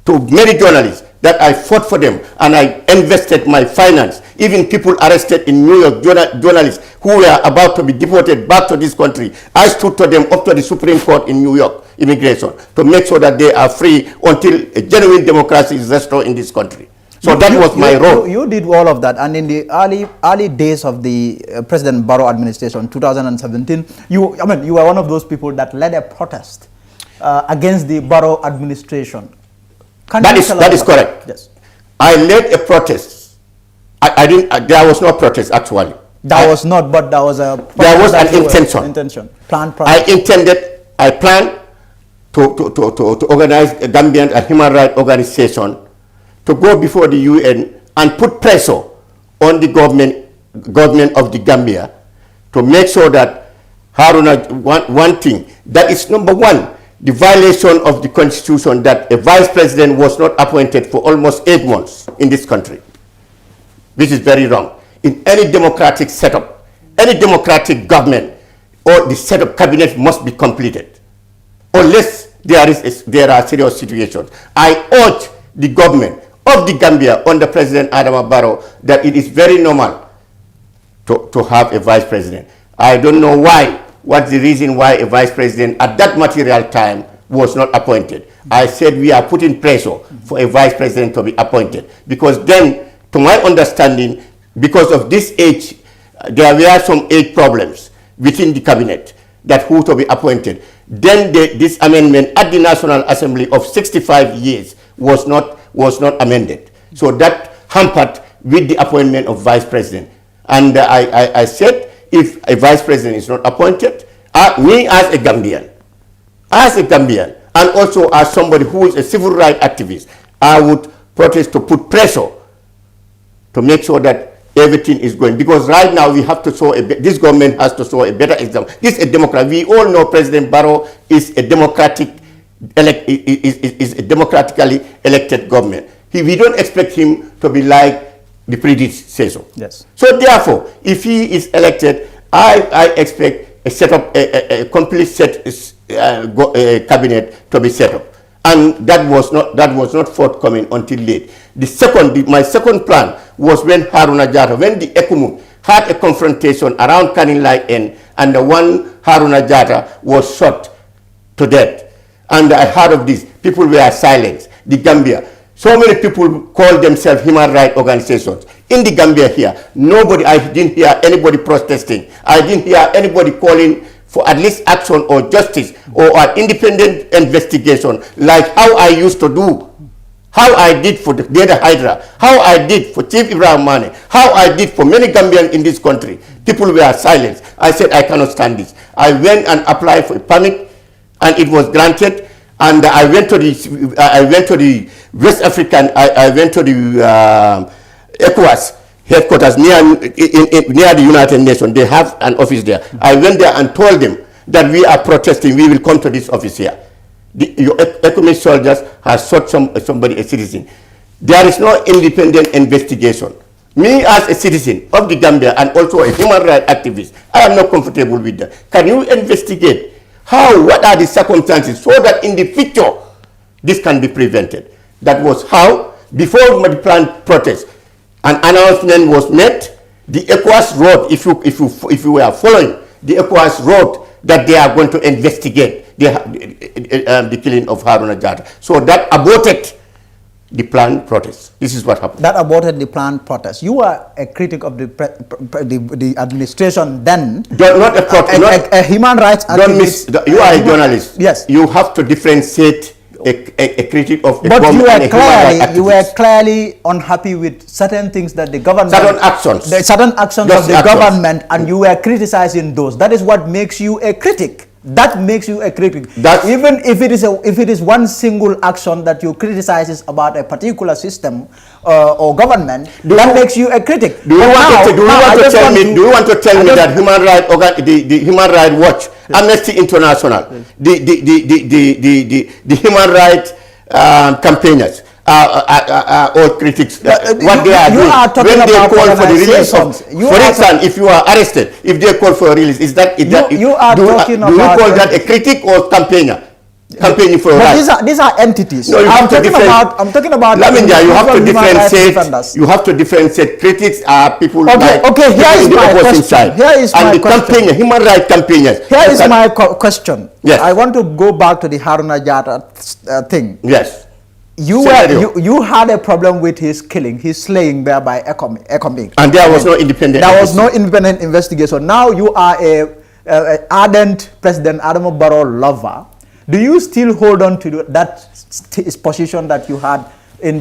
to many journalists, that I fought for them, and I invested my finance. Even people arrested in New York, journalists who were about to be deported back to this country, I stood to them up to the Supreme Court in New York, immigration, to make sure that they are free until a genuine democracy is restored in this country. So that was my role. You did all of that, and in the early days of the President Barrow administration, 2017, you were one of those people that led a protest against the Barrow administration. That is correct. Yes. I led a protest. I didn't. There was no protest actually. There was not, but there was a. There was an intention. Planned. I planned to organize a Gambian and human rights organization to go before the UN and put pressure on the government of the Gambia to make sure that Haruna, one thing, that is number one, the violation of the constitution, that a vice president was not appointed for almost 8 months in this country. This is very wrong. In any democratic setup, any democratic government, or the setup cabinet must be completed, unless there are serious situations. I urge the government of the Gambia under President Adama Barrow that it is very normal to have a vice president. I don't know why. What's the reason why a vice president at that material time was not appointed? I said we are putting pressure for a vice president to be appointed, because then, to my understanding, because of this age, there were some age problems within the cabinet that who to be appointed. Then this amendment at the National Assembly of 65 years was not amended. So that hampered with the appointment of vice president. And I said, if a vice president is not appointed, me as a Gambian, and also as somebody who is a civil rights activist, I would protest to put pressure to make sure that everything is going. Because right now we have to show, this government has to show a better example. This is a democrat. We all know President Barrow is a democratically elected government. We don't expect him to be like the predecessor. Yes. So therefore, if he is elected, I expect a complete cabinet to be set up, and that was not forthcoming until late. My second plan was when Haruna Jatta, when the ECOMOG had a confrontation around Kanilai End, and the one Haruna Jatta was shot to death. And I heard of this. People were silenced. The Gambia. So many people call themselves human rights organizations. In the Gambia here, I didn't hear anybody protesting. I didn't hear anybody calling for at least action or justice or an independent investigation, like how I used to do, how I did for the Deda Hydra, how I did for Chief Ibrahim Mane, how I did for many Gambians in this country. People were silenced. I said, I cannot stand this. I went and applied for a permit, and it was granted. And I went to the West African. I went to the ECOWAS headquarters near the United Nations. They have an office there. I went there and told them that we are protesting. We will come to this office here. Your economic soldiers have shot somebody, a citizen. There is no independent investigation. Me as a citizen of the Gambia and also a human rights activist, I am not comfortable with that. Can you investigate what are the circumstances so that in the future this can be prevented? That was how, before the planned protest, an announcement was made. The ECOWAS wrote, if you were following, the ECOWAS wrote that they are going to investigate the killing of Haruna Jatta. So that aborted the planned protest. This is what happened. That aborted the planned protest. You are a critic of the administration then. Not a protest. A human rights activist. You are a journalist. Yes. You have to differentiate a critic of a but government and a human rights activist. You were clearly unhappy with certain things that the government... Certain actions. Certain actions of the government, and you were criticizing those. That is what makes you a critic. That makes you a critic. Even if it is one single action that you criticize about a particular system or government, that makes you a critic. Do you want to tell me that the Human Rights Watch, Amnesty International, the human rights campaigners, all critics, what they are doing when they call for the release of, for instance, if you are arrested, if they call for a release, do you call that a critic or campaigner? Campaigning for rights. These are entities. No, I'm talking about. Laminja, you have to differentiate. You have to differentiate. Critics are people like here is my question. And the campaigner, human rights campaigners. Here is my question. Yes. I want to go back to the Haruna Jatta thing. Yes. You had a problem with his killing, his slaying there by Economic. And there was no independent. There was no independent investigation. Now you are a ardent President Adama Barrow lover. Do you still hold on to that position that you had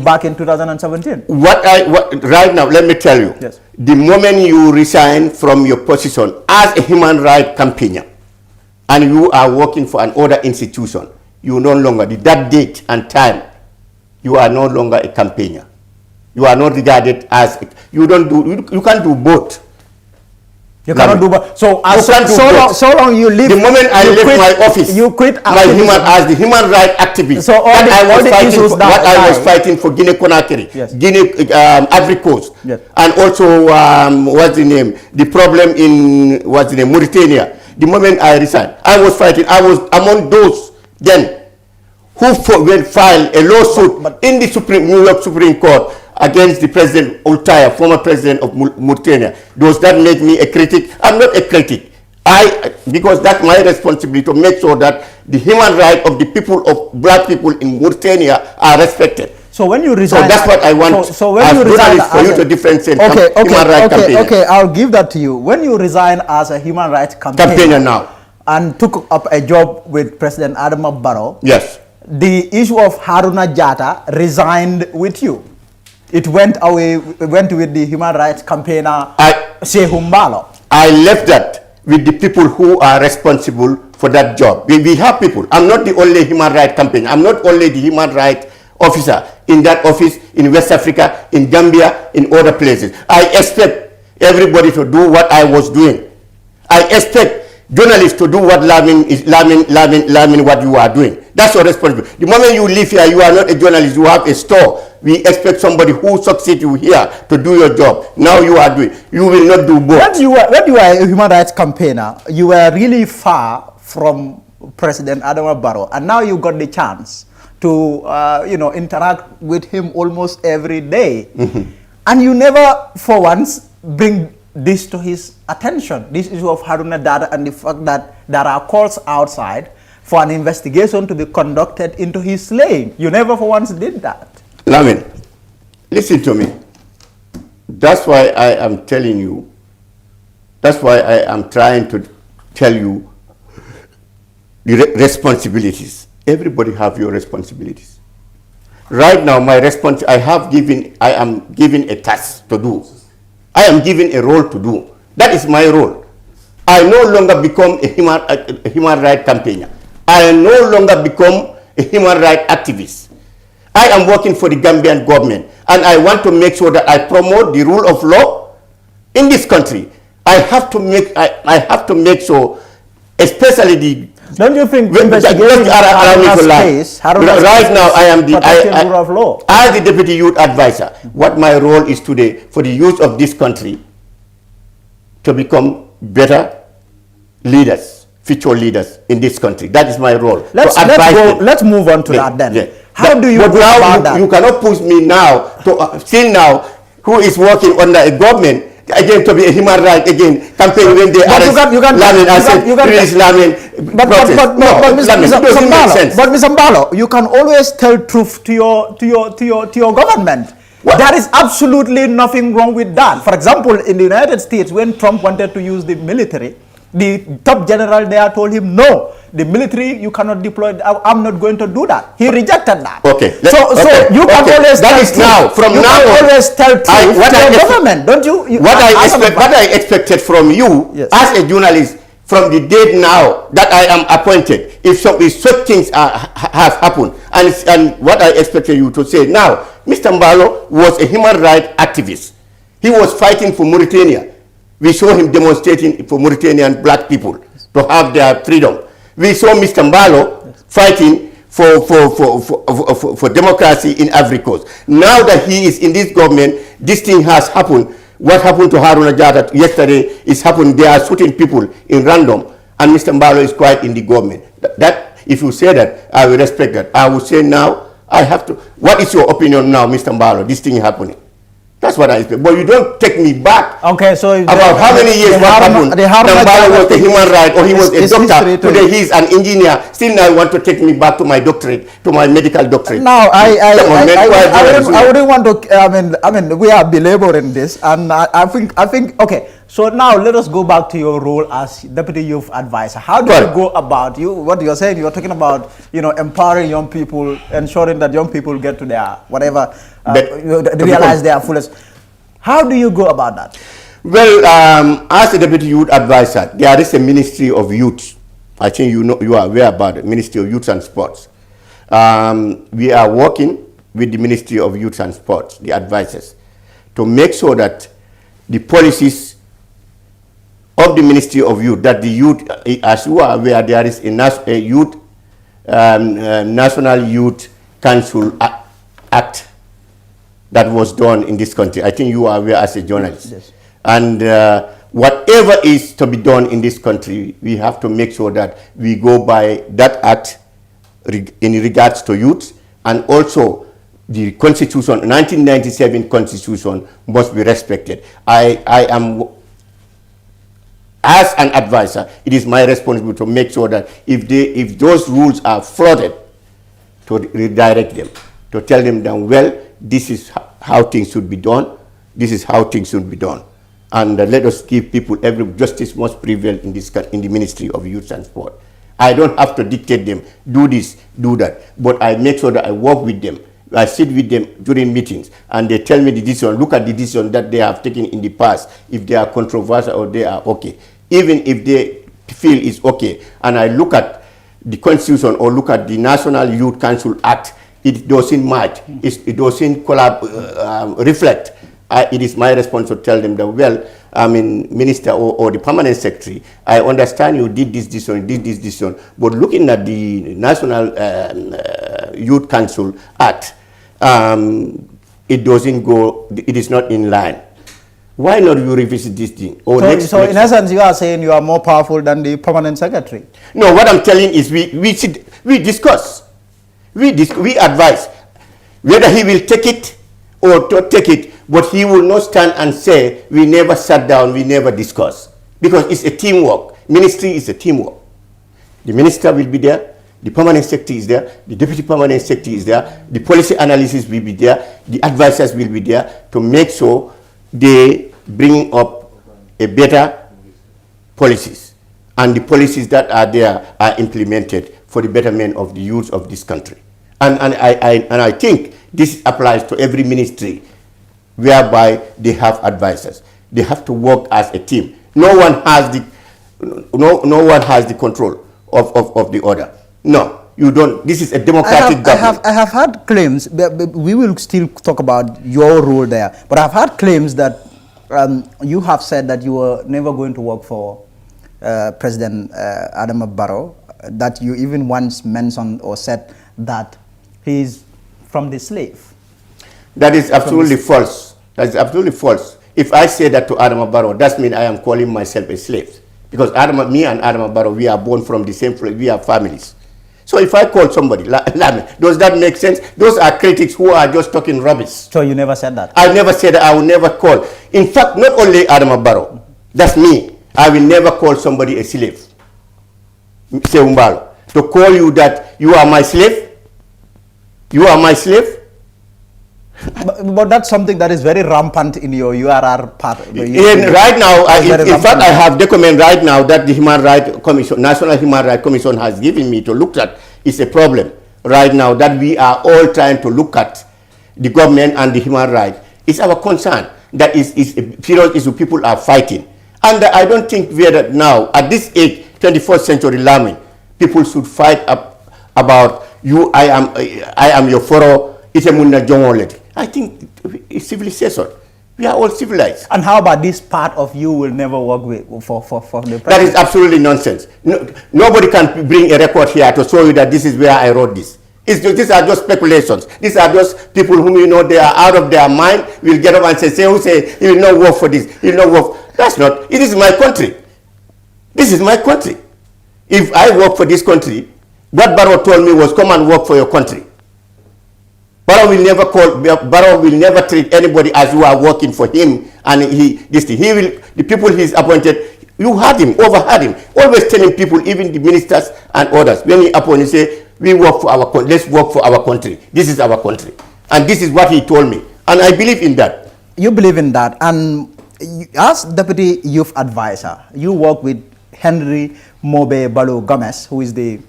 back in 2017? Right now, let me tell you. Yes. The moment you resign from your position as a human rights campaigner, and you are working for another institution, you no longer, that date and time, you are no longer a campaigner. You are not regarded as, you can't do both. You cannot do both. So long you leave. The moment I left my office, you quit as the human rights activist. So I was fighting for Guinea Conakry, yes. Guinea Ivory Coast, yes. and also what's the name? The problem in Mauritania. The moment I resigned, I was fighting. I was among those then who filed a lawsuit in the New York Supreme Court against the President Ultaya, former president of Mauritania. Does that make me a critic? I'm not a critic. Because that's my responsibility to make sure that the human rights of the people, of black people in Mauritania, are respected. So when you resign, so that's what I want. So when you resign, for you to differentiate human rights campaigner. Okay, I'll give that to you. When you resign as a human rights campaigner now and took up a job with President Adama Barrow, yes, the issue of Haruna Jatta resigned with you. It went away, went with the human rights campaigner, Shehu Mbalo. I left that with the people who are responsible for that job. We have people. I'm not the only human rights campaigner. I'm not only the human rights officer in that office in West Africa, in Gambia, in other places. I expect everybody to do what I was doing. I expect journalists to do what what you are doing. That's your responsibility. The moment you live here, you are not a journalist, you have a store. We expect somebody who succeeds you here to do your job. Now you are doing, you will not do both. When you were a human rights campaigner, you were really far from President Adama Barrow, and now you got the chance to interact with him almost every day. Mm-hmm. And you never for once bring this to his attention, this issue of Haruna Jatta and the fact that there are calls outside for an investigation to be conducted into his slaying. You never for once did that. Lamin, listen to me. That's why I am telling you, that's why I am trying to tell you the responsibilities. Everybody have your responsibilities. Right now, I am given a task to do. I am given a role to do. That is my role. I no longer become a human rights campaigner. I no longer become a human rights activist. I am working for the Gambian government. and I want to make sure that I promote the rule of law in this country. I have to make sure, especially the. Don't you think right now I am the rule of law? As the deputy youth advisor, what my role is today for the youth of this country to become better leaders, future leaders in this country. That is my role. Let's move on to that then. Yeah. How do you go about that? You cannot push me now to still now who is working under a government again to be a human right again campaign when they arrest Lamin and say release Lamin. But Mr. Mbalo, you can always tell truth to your government. What? There is absolutely nothing wrong with that. For example, in the United States, when Trump wanted to use the military, the top general there told him, no, the military, you cannot deploy, I'm not going to do that. He rejected that. Okay. So you can always tell truth. You can always tell truth to your government, don't you? What I expected from you, as a journalist, from the date now that I am appointed, if such things have happened, and what I expected you to say now, Mr. Mbalo was a human rights activist. He was fighting for Mauritania. We saw him demonstrating for Mauritanian black people to have their freedom. We saw Mr. Mbalo fighting for democracy in Ivory Coast. Now that he is in this government, this thing has happened. What happened to Haruna Jata yesterday is happening. They are shooting people in random, and Mr. Mbalo is quite in the government. That if you say that, I will respect that. I will say now, I have to. What is your opinion now, Mr. Mbalo? This thing happening. That's what I expect. But you don't take me back. Okay, so about how many years what happened? Mbalo was a human right, or he was a doctor. Today he's an engineer. Still now you want to take me back to my doctorate, to my medical doctorate. Now I wouldn't want to. I mean, we are belaboring this, and I think. Okay, so now let us go back to your role as deputy youth advisor. How do you go about what you're saying? You're talking about empowering young people, ensuring that young people get to their whatever. Realize their fullest. How do you go about that? Well, as a deputy youth advisor, there is a Ministry of Youth. I think you are aware about it, Ministry of Youth and Sports. We are working with the Ministry of Youth and Sports, the advisors, to make sure that the policies of the Ministry of Youth, that the youth, as you are aware, there is a National Youth Council Act that was done in this country. I think you are aware as a journalist. Yes. And whatever is to be done in this country, we have to make sure that we go by that act in regards to youth, and also the Constitution, 1997 Constitution must be respected. I am, as an advisor, it is my responsibility to make sure that if those rules are flooded, to redirect them, to tell them that, well, this is how things should be done. This is how things should be done. And let us give people justice must prevail in the Ministry of Youth and Sport. I don't have to dictate them, do this, do that. But I make sure that I work with them. I sit with them during meetings, and they tell me the decision. Look at the decision that they have taken in the past, if they are controversial or they are okay. Even if they feel it's okay, and I look at the Constitution or look at the National Youth Council Act, it doesn't match, it doesn't reflect. It is my responsibility to tell them that, well, I mean, Minister or the Permanent Secretary, I understand you did this decision, but looking at the National Youth Council Act, it doesn't go, it is not in line. Why not you revisit this thing? So in essence, you are saying you are more powerful than the Permanent Secretary? No, what I'm telling is we discuss. We advise whether he will take it or not take it, but he will not stand and say, we never sat down, we never discussed. Because it's a teamwork. Ministry is a teamwork. The minister will be there, the permanent secretary is there, the deputy permanent secretary is there, the policy analysis will be there, the advisors will be there to make sure they bring up a better policies. And the policies that are there are implemented for the betterment of the youth of this country. And I think this applies to every ministry whereby they have advisors. They have to work as a team. No one has the control of the other. No. You don't. This is a democratic government. I have had claims, we will still talk about your role there, but I've had claims that you have said that you were never going to work for President Barrow, that you even once mentioned or said that he's from the slave. That is absolutely false. That is absolutely false. If I say that to Adama Barrow, that means I am calling myself a slave. Because me and Adama Barrow, we are born from the same family, we are families. So if I call somebody, does that make sense? Those are critics who are just talking rubbish. So you never said that? I never said that. I will never call. In fact, not only Adama Barrow, that's me. I will never call somebody a slave. Seumbalo. To call you that you are my slave? You are my slave? But that's something that is very rampant in your URR part. Right now, in fact, I have document right now that the Human Rights Commission, National Human Rights Commission has given me to look at. It's a problem right now that we are all trying to look at the government and the human rights. It's our concern that is a period issue people are fighting. And I don't think we are that now, at this age, 21st century Lamin, people should fight about you, I am your foro, it's a munna jongoleti. I think it's civilization. We are all civilized. And how about this part of you will never work with for the president? That is absolutely nonsense. Nobody can bring a record here to show you that this is where I wrote this. These are just speculations. These are just people whom you know they are out of their mind, will get up and say who say, you will not work for this, you will not work. That's not, it is my country. This is my country. If I work for this country, what Barrow told me was come and work for your country. Barrow will never treat anybody as who are working for him, and the people he's appointed, you had him, overheard him, always telling people, even the ministers and others, when he appointed, say, we work for our country, let's work for our country. This is our country. And this is what he told me. And I believe in that. You believe in that. And as Deputy Youth Advisor, you work with Henry Mobe Balo Gomez, who is the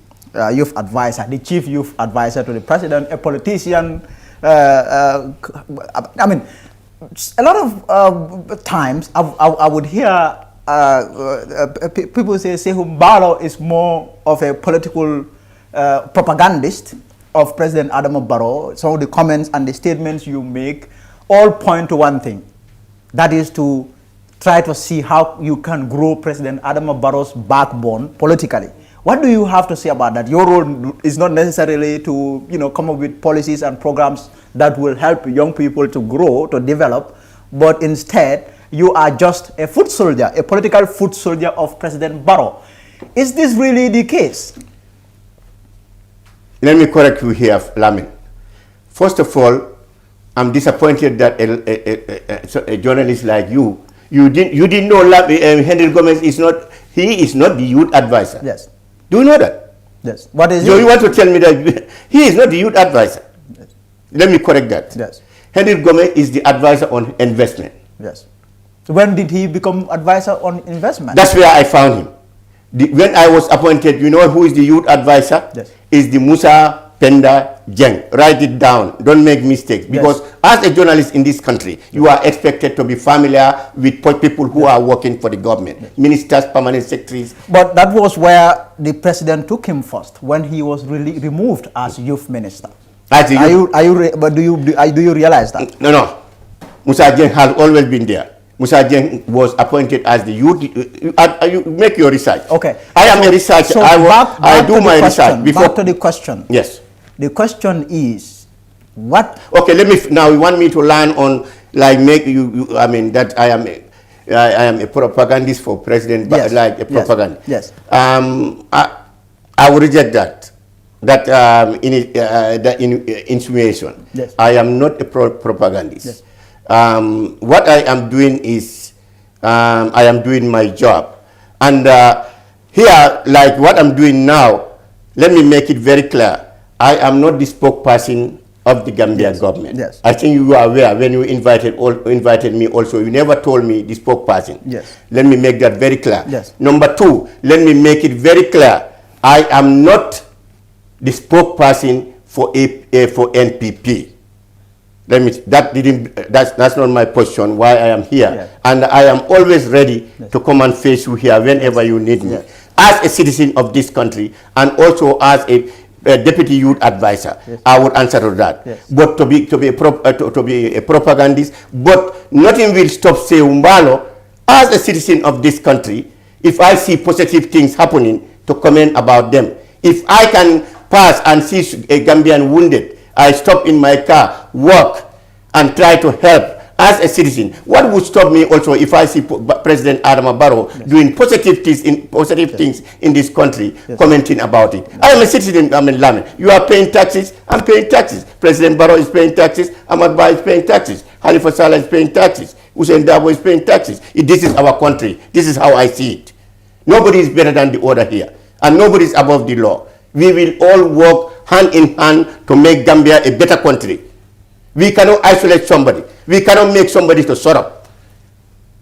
youth advisor, the chief youth advisor to the president, a politician. I mean, a lot of times I would hear people say Barrow is more of a political propagandist of President Adama Barrow. Some of the comments and the statements you make all point to one thing, that is to try to see how you can grow President Adama Barrow's backbone politically. What do you have to say about that? Your role is not necessarily to, come up with policies and programs that will help young people to grow, to develop, but instead you are just a foot soldier, a political foot soldier of President Barrow. Is this really the case? Let me correct you here, Lamin. First of all, I'm disappointed that a journalist like you didn't know Henry Gomez is not the youth advisor. Yes. Do you know that? Yes. What is So you want to tell me that he is not the youth advisor? Yes. Let me correct that. Yes. Henry Gomez is the advisor on investment. Yes. So when did he become advisor on investment? That's where I found him. When I was appointed, you know who is the youth advisor? Yes. Is the Musa Penda Jeng. Write it down. Don't make mistakes. Because as a journalist in this country, you are expected to be familiar with people who are working for the government. Ministers, permanent secretaries. But that was where the president took him first, when he was really removed as youth minister. But do you realize that? No. Musa Jeng has always been there. Musa Jeng was appointed as the youth. You make your research. Okay. I am a researcher. So I do my research. Back to the question. Yes. The question is, what? Okay, now you want me to learn on, like, I mean, that I am a propagandist for President, yes. like a propaganda. Yes. I will reject that. That insinuation. Yes. I am not a propagandist. Yes. What I am doing is, I am doing my job. And here, like what I'm doing now, let me make it very clear. I am not the spokesperson of the Gambian government. Yes. I think you are aware when you invited me also, you never told me the spokesperson. Yes. Let me make that very clear. Yes. Number two, let me make it very clear. I am not the spokesperson for NPP. That's not my position, why I am here. Yes. And I am always ready to come and face you here whenever you need me. Yes. As a citizen of this country, and also as a deputy youth advisor. Yes. I would answer to that. Yes. But to be a propagandist, but nothing will stop say Umbalo as a citizen of this country. If I see positive things happening, to comment about them. If I can pass and see a Gambian wounded, I stop in my car, walk, and try to help as a citizen. What would stop me also if I see President Barrows doing positive things in this country, commenting about it? I am a citizen, I'm in Lamin. You are paying taxes, I'm paying taxes. President Barrows is paying taxes, Ahmad Ba is paying taxes, Halifa Saleh is paying taxes, Hussein Dabo is paying taxes. This is our country. This is how I see it. Nobody is better than the other here, and nobody is above the law. We will all work hand in hand to make Gambia a better country. We cannot isolate somebody. We cannot make somebody to shut up.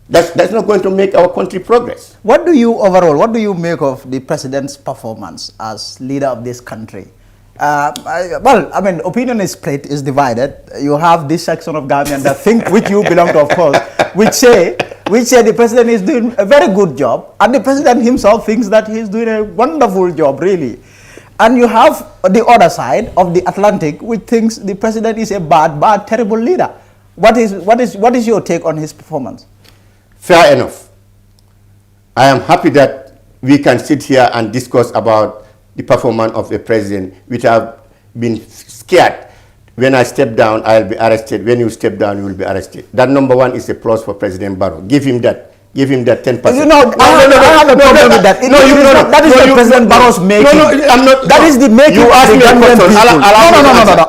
That's not going to make our country progress. What do you make of the president's performance as leader of this country? Opinion is split, is divided. You have this section of Gambians that think, which you belong to, of course, which say the president is doing a very good job, and the president himself thinks that he's doing a wonderful job, really. And you have the other side of the Atlantic, which thinks the president is a bad, terrible leader. What is your take on his performance? Fair enough. I am happy that we can sit here and discuss about the performance of the president, which have been scared. When I step down, I'll be arrested. When you step down, you will be arrested. That number one is a plus for President Barrows. Give him that. Give him that 10%. I have a problem with that. That is not President Barrows making. I'm not. That is the making. You ask me a question. No.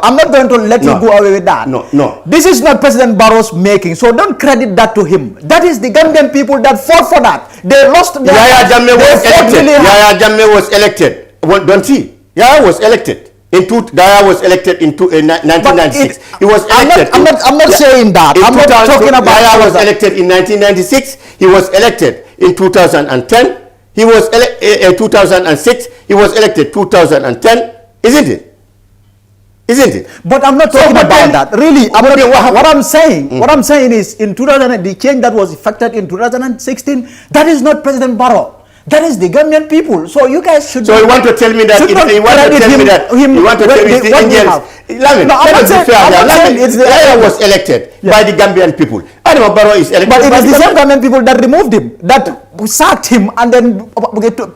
I'm not going to let you go away with that. No. This is not President Barrows making. So don't credit that to him. That is the Gambian people that fought for that. They lost. Yahya Jammeh was elected. Yahya Jammeh was elected. Don't see? Yahya was elected. Yahya was elected in 1996. He was elected. I'm not saying that. I'm not talking about. Yahya was elected in 1996. He was elected in 2010. He was 2006. He was elected 2010. Isn't it? Isn't it? But I'm not talking about that. Really, what I'm saying is in 2000, the change that was effected in 2016, that is not President Barrows. That is the Gambian people. So you guys should. So you want to tell me that? You want to tell me that? You want to tell me the Indians? No, I'm not saying it's the Yahya was elected by the Gambian people. Adama Barrows is elected. But it is the same Gambian people that removed him, that sacked him, and then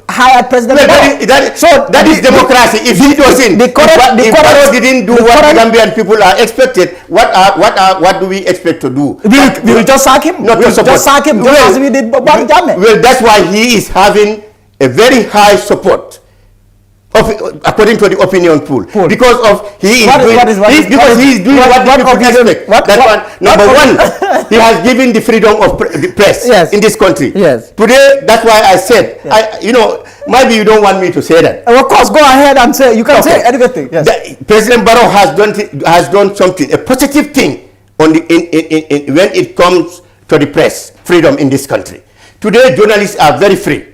hired President Barrows. So that is democracy. If he doesn't, if Barrows didn't do what the Gambian people are expected, what do we expect to do? We will just sack him. Not to support. Just sack him, just as we did Bam Jammeh. Well, that's why he is having a very high support, according to the opinion poll, because of he is doing what the people expect. Number one, he has given the freedom of the press in this country. Yes. Today, that's why I said, maybe you don't want me to say that. Of course, go ahead and say. You can say anything. Yes. President Barrows has done something, a positive thing, when it comes to the press freedom in this country. Today, journalists are very free.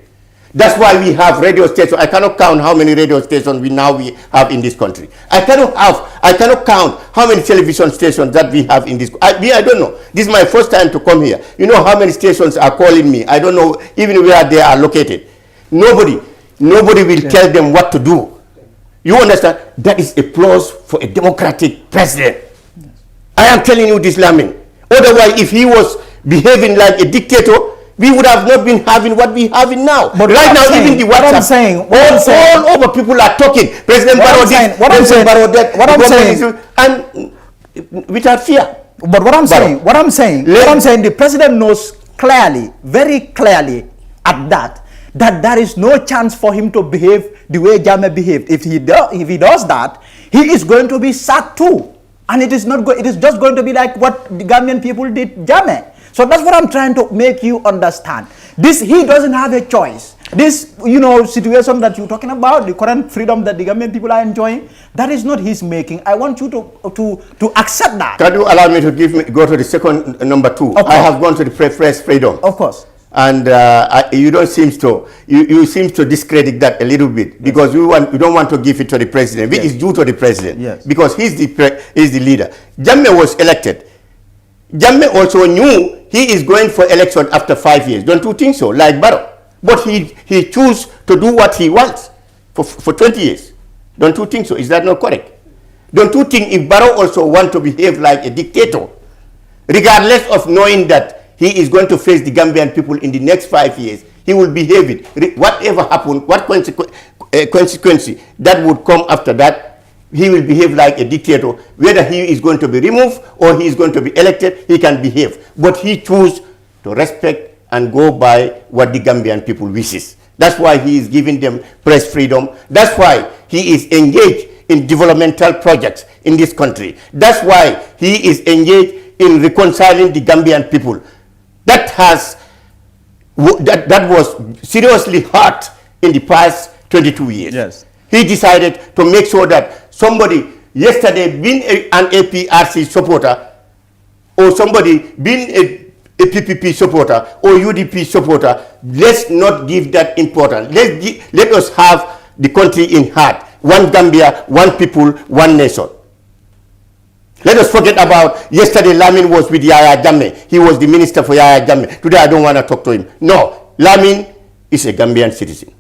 That's why we have radio stations. I cannot count how many radio stations we have in this country. I cannot count how many television stations that we have in this. I don't know. This is my first time to come here. You know how many stations are calling me. I don't know even where they are located. Nobody will tell them what to do. You understand? That is applause for a democratic president. I am telling you this, Lamin. Otherwise, if he was behaving like a dictator, we would have not been having what we have now. But right now, even the WhatsApp, all over people are talking. President Barrows did, President Barrows that. What I'm saying, and without fear. But what I'm saying, the president knows clearly, very clearly, at that there is no chance for him to behave the way Jammeh behaved. If he does that, he is going to be sacked too, and it is not. It is just going to be like what the Gambian people did Jammeh. So that's what I'm trying to make you understand. He doesn't have a choice. This, situation that you're talking about, the current freedom that the Gambian people are enjoying, that is not his making. I want you to accept that. Can you allow me to go to the second number two? I have gone to the press freedom. Of course. And you don't seem to seem to discredit that a little bit, because you don't want to give it to the president, which is due to the president, because he's the leader. Jammeh was elected. Jammeh also knew he is going for election after 5 years. Don't you think so? Like Barrows. But he chose to do what he wants for 20 years. Don't you think so? Is that not correct? Don't you think if Barrow also want to behave like a dictator, regardless of knowing that he is going to face the Gambian people in the next 5 years, he will behave it. Whatever happened, what consequence that would come after that, he will behave like a dictator. Whether he is going to be removed or he is going to be elected, he can behave. But he chose to respect and go by what the Gambian people wishes. That's why he is giving them press freedom. That's why he is engaged in developmental projects in this country. That's why he is engaged in reconciling the Gambian people. That was seriously hurt in the past 22 years. Yes. He decided to make sure that somebody yesterday being an APRC supporter or somebody being a PPP supporter or UDP supporter, let's not give that importance. Let us have the country in heart. One Gambia, one people, one nation. Let us forget about yesterday Lamin was with Yaya Jammeh. He was the minister for Yaya Jammeh. Today I don't want to talk to him. No, Lamin is a Gambian citizen.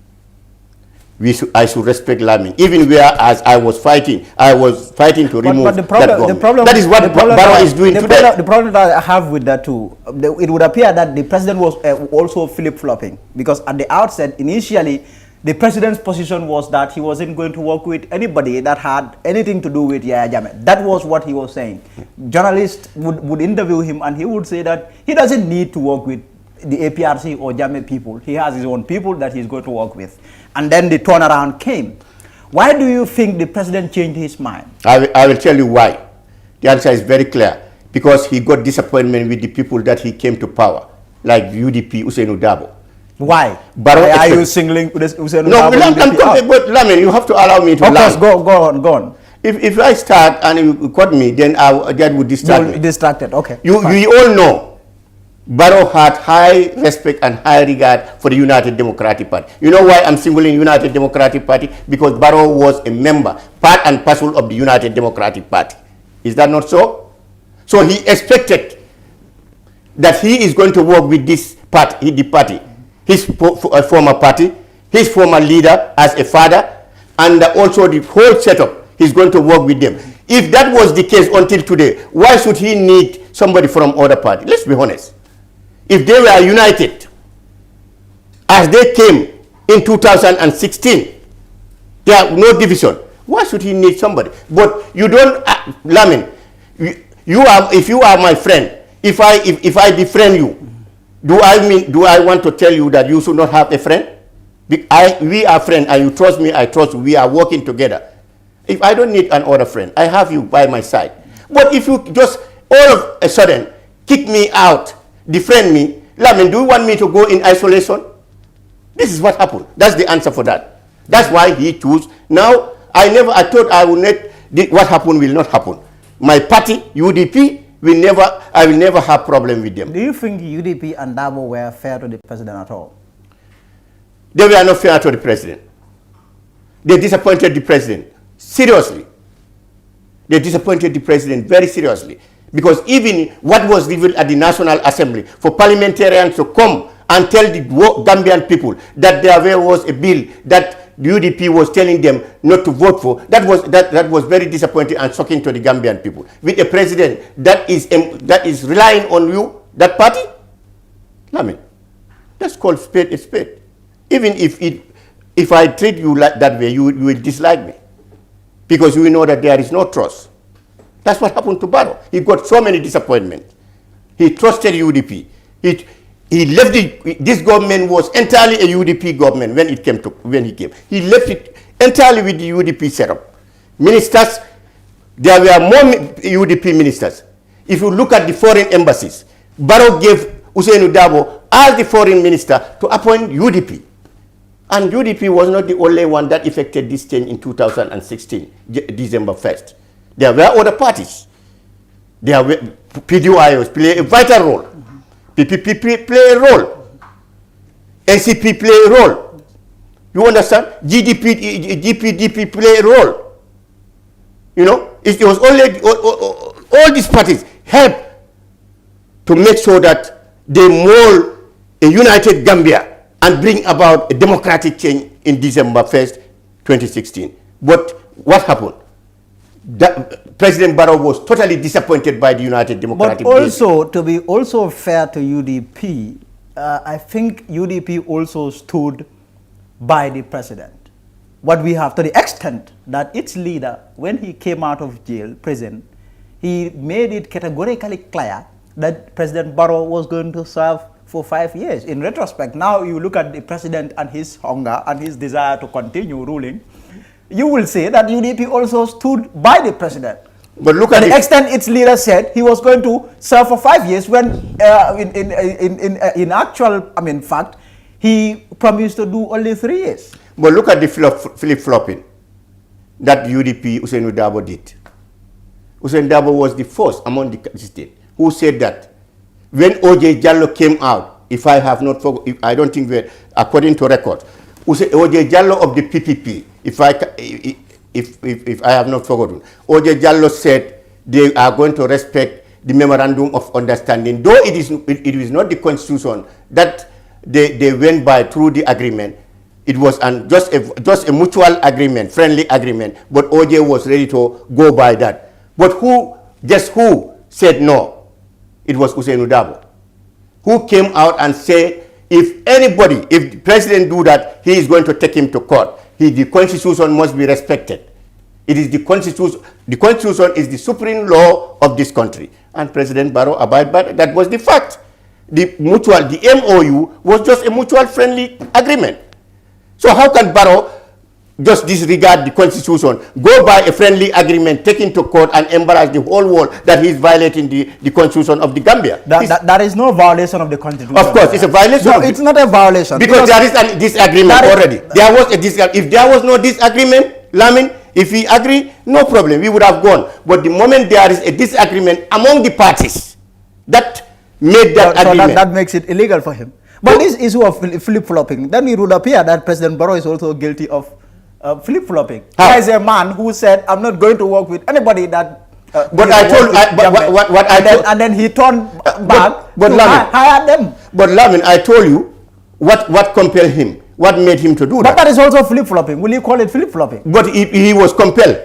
I should respect Lamin. Even whereas I was fighting to remove that government. That is what Barrow is doing today. The problem that I have with that too, it would appear that the president was also flip-flopping, because at the outset, initially, the president's position was that he wasn't going to work with anybody that had anything to do with Yaya Jammeh. That was what he was saying. Journalists would interview him and he would say that he doesn't need to work with the APRC or Jammeh people. He has his own people that he's going to work with. And then the turnaround came. Why do you think the president changed his mind? I will tell you why. The answer is very clear. Because he got disappointment with the people that he came to power, like UDP, Usainu Dabo. Why? Barrow are you singling Usainu No, Dabo? but Lamin, you have to allow me to land. Of course, go on. If I start and you cut me, then that would distract me. Distracted, okay. We all know Barrow had high respect and high regard for the United Democratic Party. You know why I'm singling United Democratic Party? Because Barrow was a member, part and parcel of the United Democratic Party. Is that not so? So he expected that he is going to work with this party, his former party, his former leader as a father, and also the whole setup. He's going to work with them. If that was the case until today, why should he need somebody from other party? Let's be honest. If they were united, as they came in 2016, there are no division. Why should he need somebody? But you don't, Lamin, if you are my friend, if I befriend you, do I want to tell you that you should not have a friend? We are friends, and you trust me, I trust you. We are working together. If I don't need another friend, I have you by my side. But if you just all of a sudden kick me out, defriend me, Lamin, do you want me to go in isolation? This is what happened. That's the answer for that. That's why he chose. Now, I thought I would not, what happened will not happen. My party, UDP, I will never have problem with them. Do you think UDP and Dabo were fair to the president at all? They were not fair to the president. They disappointed the president. Seriously. They disappointed the president very seriously. Because even what was revealed at the National Assembly, for parliamentarians to come and tell the Gambian people that there was a bill that the UDP was telling them not to vote for, that was very disappointing and shocking to the Gambian people. With a president that is relying on you, that party, I mean, that's called spade a spade. Even if I treat you like that way, you will dislike me. Because you know that there is no trust. That's what happened to Barrow. He got so many disappointments. He trusted UDP. He left this government was entirely a UDP government when he came. He left it entirely with the UDP setup. Ministers, there were more UDP ministers. If you look at the foreign embassies, Barrow gave Usainu Dabo as the foreign minister to appoint UDP. And UDP was not the only one that effected this change in 2016, December 1st. There were other parties. There were PDIOs play a vital role. PPP play a role. NCP play a role. You understand? GPDP play a role. You know, it was only all these parties help to make sure that they mold a united Gambia and bring about a democratic change in December 1st, 2016. But what happened? President Barrows was totally disappointed by the United Democratic But also, to be also fair to UDP, I think UDP also stood by the president. What we have, to the extent that its leader, when he came out of jail, prison, he made it categorically clear that President Barrows was going to serve for 5 years. In retrospect, now you look at the president and his hunger and his desire to continue ruling, you will say that UDP also stood by the president. But look at the extent its leader said he was going to serve for 5 years, when in actual, fact, he promised to do only 3 years. But look at the flip-flopping that UDP Ousainou Darboe did. Ousainou Darboe was the first among the state who said that when OJ Jallow came out, if I have not forgotten, I don't think that, according to records, OJ Jallow of the PPP, if I have not forgotten, OJ Jallow said they are going to respect the memorandum of understanding, though it is not the constitution that they went by through the agreement. It was just a mutual agreement, friendly agreement, but OJ was ready to go by that. But who said no? It was Ousainou Darboe, who came out and said, if the president do that, he is going to take him to court. The constitution must be respected. It is the constitution. The constitution is the supreme law of this country, and President Barrows abided by that. That was the fact. The MOU was just a mutual friendly agreement. So how can Barrows just disregard the constitution, go by a friendly agreement, take him to court, and embarrass the whole world that he is violating the constitution of the Gambia? That is no violation of the constitution. Of course, it's a violation. No, it's not a violation. Because there is a disagreement already. If there was no disagreement, Lamin, if we agree, no problem, we would have gone. But the moment there is a disagreement among the parties, that made that agreement. So that makes it illegal for him. But this issue of flip-flopping, then it would appear that President Barrows is also guilty of flip-flopping. There is a man who said, I'm not going to work with anybody that... and then he turned back to hire them. But Lamin, I told you what compelled him, what made him to do that. But that is also flip-flopping. Will you call it flip-flopping? But he was compelled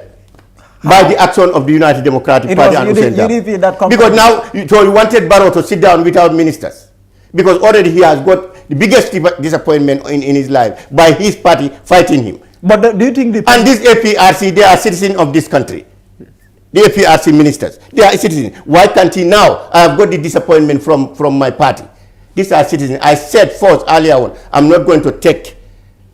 by the action of the United Democratic Party and UDP that compelled. Because now, you wanted Barrows to sit down without ministers. Because already he has got the biggest disappointment in his life by his party fighting him. But do you think and this APRC, they are citizens of this country. The APRC ministers, they are citizens. Why can't he now? I have got the disappointment from my party. These are citizens. I said first earlier on, I'm not going to take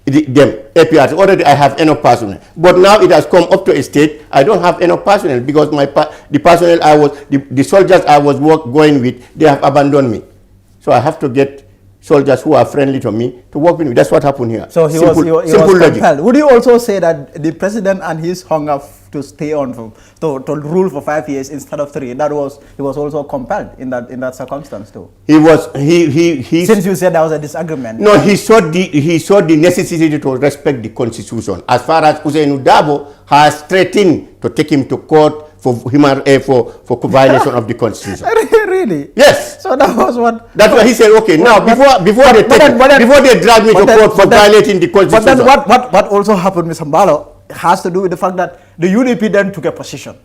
them, APRC. Already I have enough personnel. But now it has come up to a state, I don't have enough personnel because the personnel the soldiers I was going with, they have abandoned me. So I have to get soldiers who are friendly to me to work with me. That's what happened here. So he was compelled. Would you also say that the president and his hunger to stay on to rule for 5 years instead of 3, he was also compelled in that circumstance too? Since you said there was a disagreement. No, he saw the necessity to respect the constitution. As far as Ousainou Darboe has threatened to take him to court for violation of the constitution. Really? Yes. So that was what. That's why he said, okay, now before they drag me to court for violating the constitution. But then what also happened, Mr. Mbalo, has to do with the fact that the UDP then took a position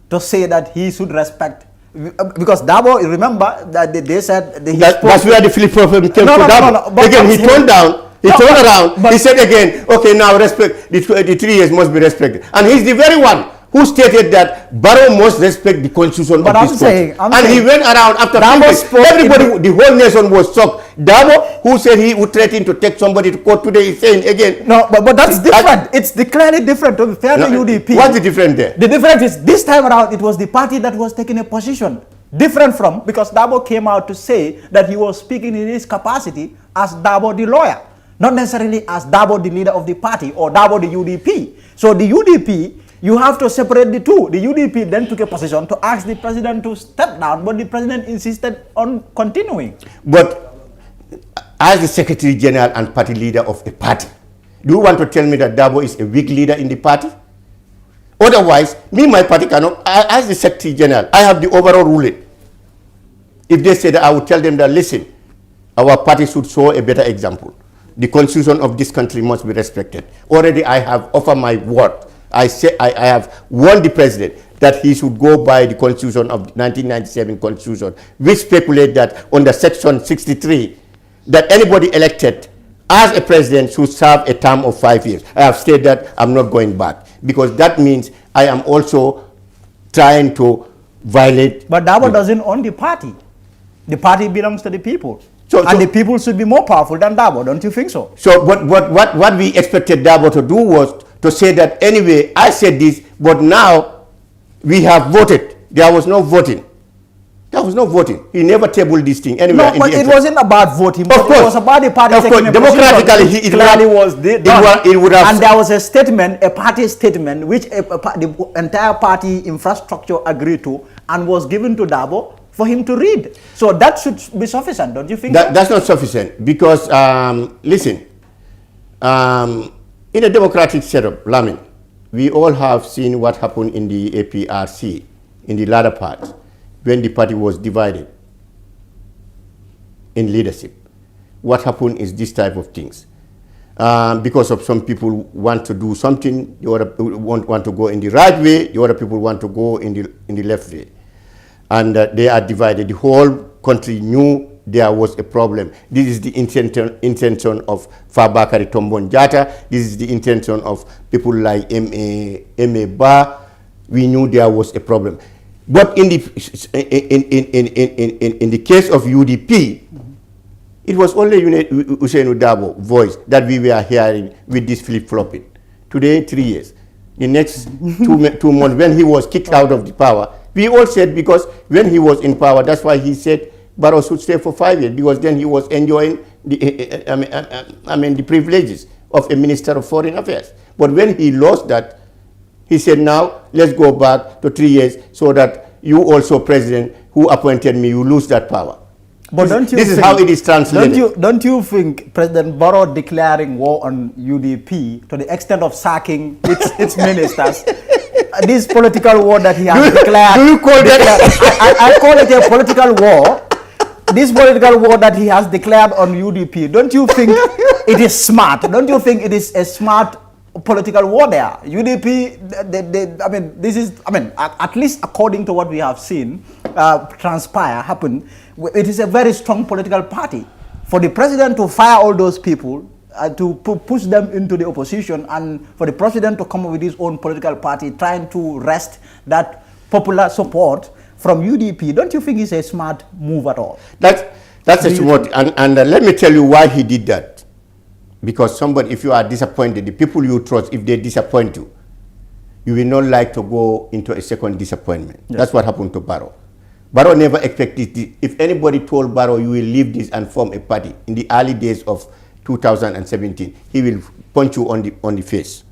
to say that he should respect, because Darboe, remember that they said that's where the flip-flop came to Darboe. No, again, he turned down. He turned around. He said again, okay, now respect the 3 years must be respected, and he's the very one who stated that Barrows must respect the constitution of this country. And he went around after everybody, the whole nation was shocked. Darboe, who said he would threaten to take somebody to court today, is saying again. No, but that's different. It's clearly different to be fair to UDP. What's the difference there? The difference is this time around, it was the party that was taking a position different from, because Darboe came out to say that he was speaking in his capacity as Darboe the lawyer, not necessarily as Darboe the leader of the party or Darboe the UDP. So the UDP, you have to separate the two. The UDP then took a position to ask the president to step down, but the president insisted on continuing. But as the Secretary General and party leader of a party, do you want to tell me that Darboe is a weak leader in the party? Otherwise, my party cannot. As the Secretary General, I have the overall ruling. If they say that, I would tell them that, listen, our party should show a better example. The constitution of this country must be respected. Already I have offered my word I have warned the president that he should go by the constitution of 1997 constitution, which speculate that under section 63, that anybody elected as a president should serve a term of 5 years. I have said that I'm not going back, because that means I am also trying to violate. But Dabo doesn't own the party. The party belongs to the people. And the people should be more powerful than Dabo, don't you think so? So what we expected Dabo to do was to say that, anyway, I said this, but now we have voted. There was no voting. There was no voting. He never tabled this thing anywhere. No, but it wasn't about voting. But it was about the party taking a democratically, it would have. And there was a statement, a party statement, which the entire party infrastructure agreed to, and was given to Dabo for him to read. So that should be sufficient, don't you think? That's not sufficient, because listen, in a democratic setup, Lamin, we all have seen what happened in the APRC in the latter part, when the party was divided in leadership. What happened is this type of things. Because of some people want to do something, the other want to go in the right way, the other people want to go in the left way. And they are divided. The whole country knew there was a problem. This is the intention of Fabakary Tombong Jatta. This is the intention of people like M.A. Ba. We knew there was a problem. But in the case of UDP, it was only Ousainou Darboe voice that we were hearing with this flip-flopping. Today, 3 years. The next 2 months, when he was kicked out of the power, we all said, because when he was in power, that's why he said Barrows should stay for 5 years, because then he was enjoying the privileges of a Minister of Foreign Affairs. But when he lost that, he said, now let's go back to 3 years, so that you also, President, who appointed me, you lose that power. But this is how it is translated. Don't you think President Barrow declaring war on UDP to the extent of sacking its ministers, this political war that he has declared? Do you call that? I call it a political war. This political war that he has declared on UDP, don't you think it is smart? Don't you think it is a smart political war there? UDP, at least according to what we have seen transpire, happen, it is a very strong political party. For the president to fire all those people, to push them into the opposition, and for the president to come up with his own political party trying to wrest that popular support from UDP, don't you think it's a smart move at all? That's a smart, and let me tell you why he did that. Because somebody, if you are disappointed, the people you trust, if they disappoint you, you will not like to go into a second disappointment. Yes. That's what happened to Barrow. Barrow never expected this. If anybody told Barrow you will leave this and form a party in the early days of 2017, he will punch you on the face.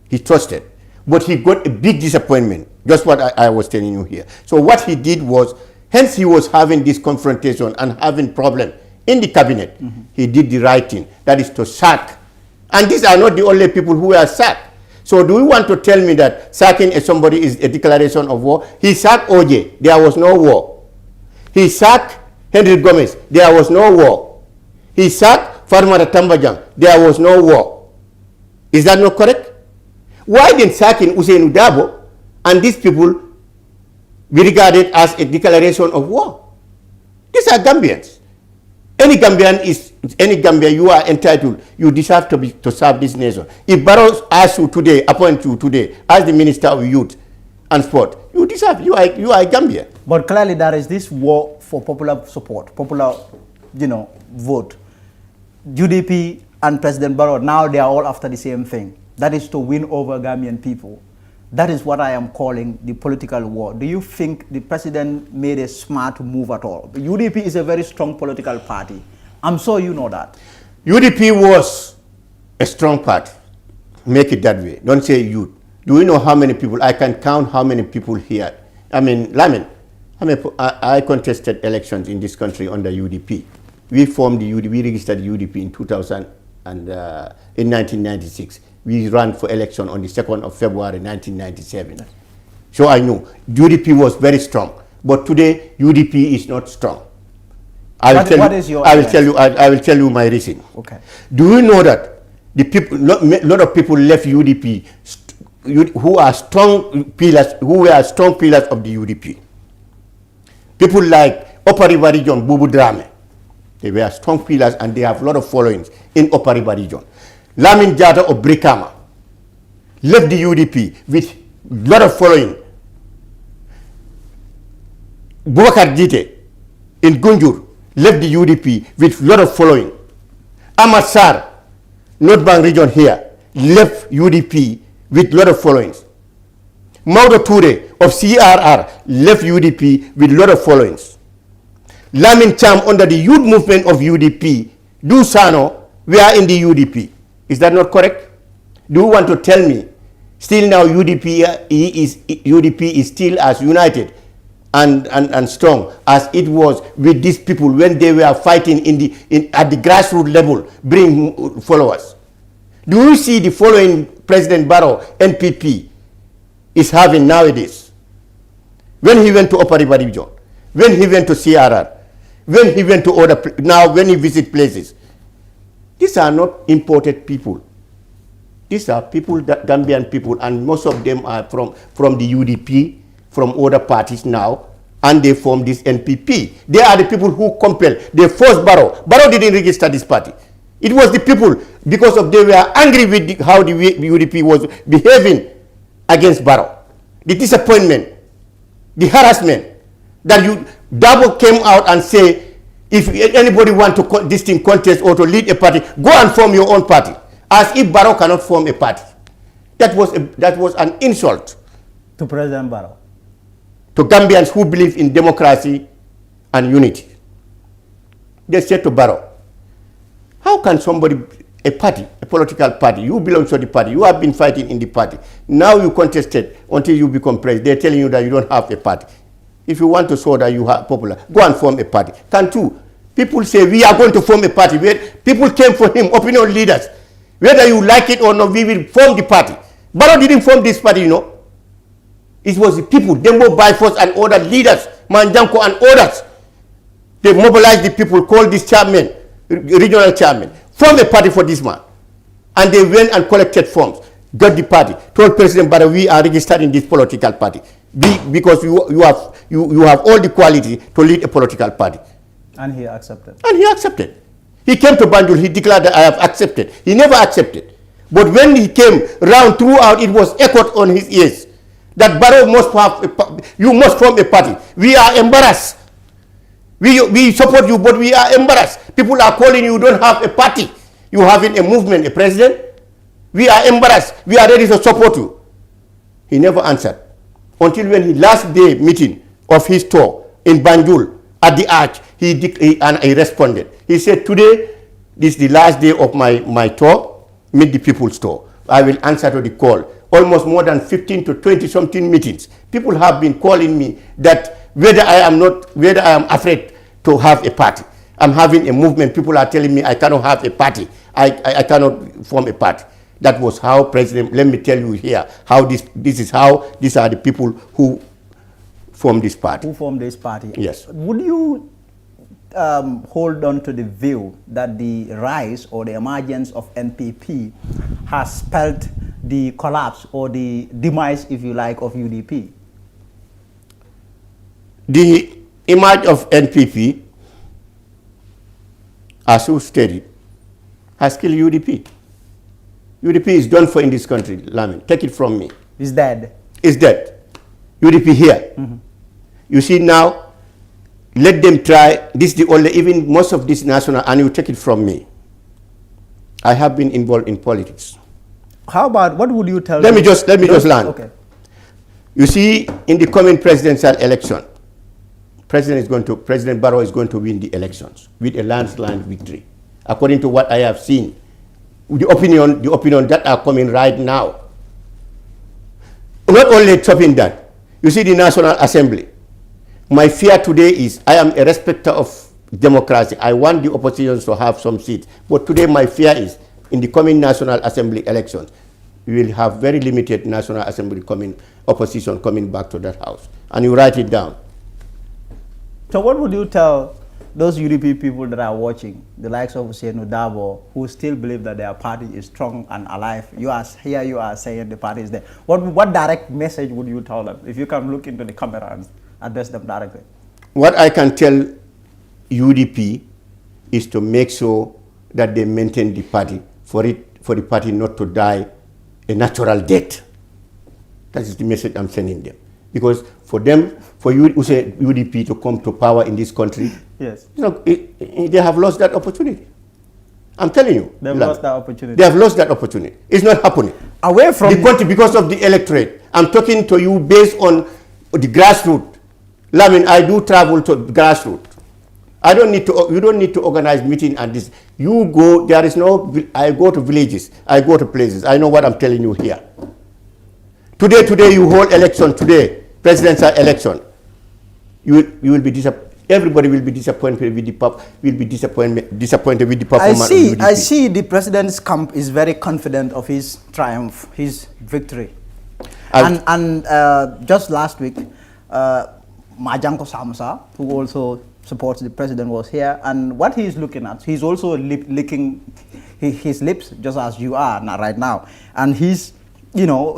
He trusted. But he got a big disappointment, just what I was telling you here. So what he did was, hence he was having this confrontation and having problem in the cabinet. He did the right thing, that is to sack. And these are not the only people who are sacked. So do you want to tell me that sacking somebody is a declaration of war? He sacked OJ, there was no war. He sacked Henry Gomez, there was no war. He sacked Farmata Tambajang, there was no war. Is that not correct? Why then sacking Ousainou Darboe and these people be regarded as a declaration of war? These are Gambians. Any Gambian, you are entitled, you deserve to serve this nation. If Barrows asks you today, appoint you today as the Minister of Youth and Sport, you deserve, you are a Gambian. But clearly there is this war for popular support, popular, vote. UDP and President Barrow, now they are all after the same thing. That is to win over Gambian people. That is what I am calling the political war. Do you think the president made a smart move at all? UDP is a very strong political party. I'm sure you know that. UDP was a strong party. Make it that way. Don't say youth. Do we know how many people? I can count how many people here. Lamin, I contested elections in this country under UDP. We formed the UDP, we registered the UDP in 1996. We ran for election on the 2nd of February 1997. So I knew UDP was very strong. But today, UDP is not strong. I will tell you my reason. Okay. Do you know that the people, lot of people left UDP who are strong pillars, who were strong pillars of the UDP. People like Upper River Region, Bubu Drame. They were strong pillars and they have a lot of followings in Upper River Region. Lamin Jata of Brikama left the UDP with a lot of following. Boubacar Jite in Gunjur left the UDP with a lot of following. Ahmad Sar, North Bank region here, left UDP with a lot of followings. Maudo Toure of CRR left UDP with a lot of followings. Lamin Cham under the youth movement of UDP, Dusano, we are in the UDP. Is that not correct? Do you want to tell me still now UDP is still as united and strong as it was with these people when they were fighting at the grassroots level, bring followers? Do you see the following President Barrows NPP is having nowadays? When he went to Upper River Region, when he went to CRR, when he went to other, now when he visit places, these are not imported people. These are people, Gambian people, and most of them are from the UDP, from other parties now, and they form this NPP. They are the people who compel, they forced Barrows. Barrows didn't register this party. It was the people, because of they were angry with how the UDP was behaving against Barrows. The disappointment, the harassment, that Dabo came out and say, if anybody want to this thing contest or to lead a party, go and form your own party. As if Barrows cannot form a party. That was an insult. To President Barrows. To Gambians who believe in democracy and unity. They said to Barrows, how can somebody, a party, a political party, you belong to the party, you have been fighting in the party, now you contested until you become president, they're telling you that you don't have a party. If you want to show that you are popular, go and form a party. Can too. People say, we are going to form a party. People came for him, opinion leaders. Whether you like it or not, we will form the party. Barrows didn't form this party, you know. It was the people, Dembo Byforce and other leaders, Manjanko and others. They mobilized the people, called this chairman, regional chairman, form a party for this man. And they went and collected forms, got the party, told President Barrows, we are registered in this political party. Because you have all the quality to lead a political party. And he accepted. And he accepted. He came to Banjul, he declared that I have accepted. He never accepted. But when he came round throughout, it was echoed on his ears that Barrows must have, you must form a party. We are embarrassed. We support you, but we are embarrassed. People are calling you don't have a party. You having a movement, a president. We are embarrassed. We are ready to support you. He never answered. Until when he last day meeting of his tour in Banjul at the Arch, he responded. He said, today, this is the last day of my tour, meet the people's tour. I will answer to the call. Almost more than 15 to 20 something meetings. People have been calling me that whether I am afraid to have a party. I'm having a movement. People are telling me I cannot have a party. I cannot form a party. That was how President, let me tell you here, how these are the people who formed this party. Who formed this party. Yes. Would you hold on to the view that the rise or the emergence of NPP has spelled the collapse or the demise, if you like, of UDP? The image of NPP, as you stated, has killed UDP. UDP is done for in this country, Lamin. Take it from me. It's dead. It's dead. UDP here. You see now, let them try. This is the only, even most of this national, and you take it from me. I have been involved in politics. How about, what would you tell Let me just land. Okay. You see, in the coming presidential election, President Barrows is going to win the elections with a landslide victory. According to what I have seen, the opinion that are coming right now. Not only topping that, you see the National Assembly. My fear today is, I am a respecter of democracy. I want the oppositions to have some seats. But today my fear is, in the coming National Assembly elections, we will have very limited National Assembly opposition coming back to that house. And you write it down. So what would you tell those UDP people that are watching, the likes of Hussein Udabo, who still believe that their party is strong and alive, you are saying the party is there. What direct message would you tell them if you can look into the camera and address them directly? What I can tell UDP is to make sure that they maintain the party for the party not to die a natural death. That is the message I'm sending them. Because for them, for you who say UDP to come to power in this country, yes, they have lost that opportunity. I'm telling you. They've lost that opportunity. They have lost that opportunity. It's not happening. Away from the country because of the electorate. I'm talking to you based on the grassroots. Lamin, I do travel to grassroots. You don't need to organize meeting and this. You go, I go to villages, I go to places. I know what I'm telling you here. Today you hold election today, presidential election. You will be disappointed. Everybody will be disappointed with the disappointed with the performance. I see the president's camp is very confident of his triumph, his victory. And just last week, Majanko Samsa, who also supports the president, was here, and what he's looking at, he's also licking his lips, just as you are right now, and his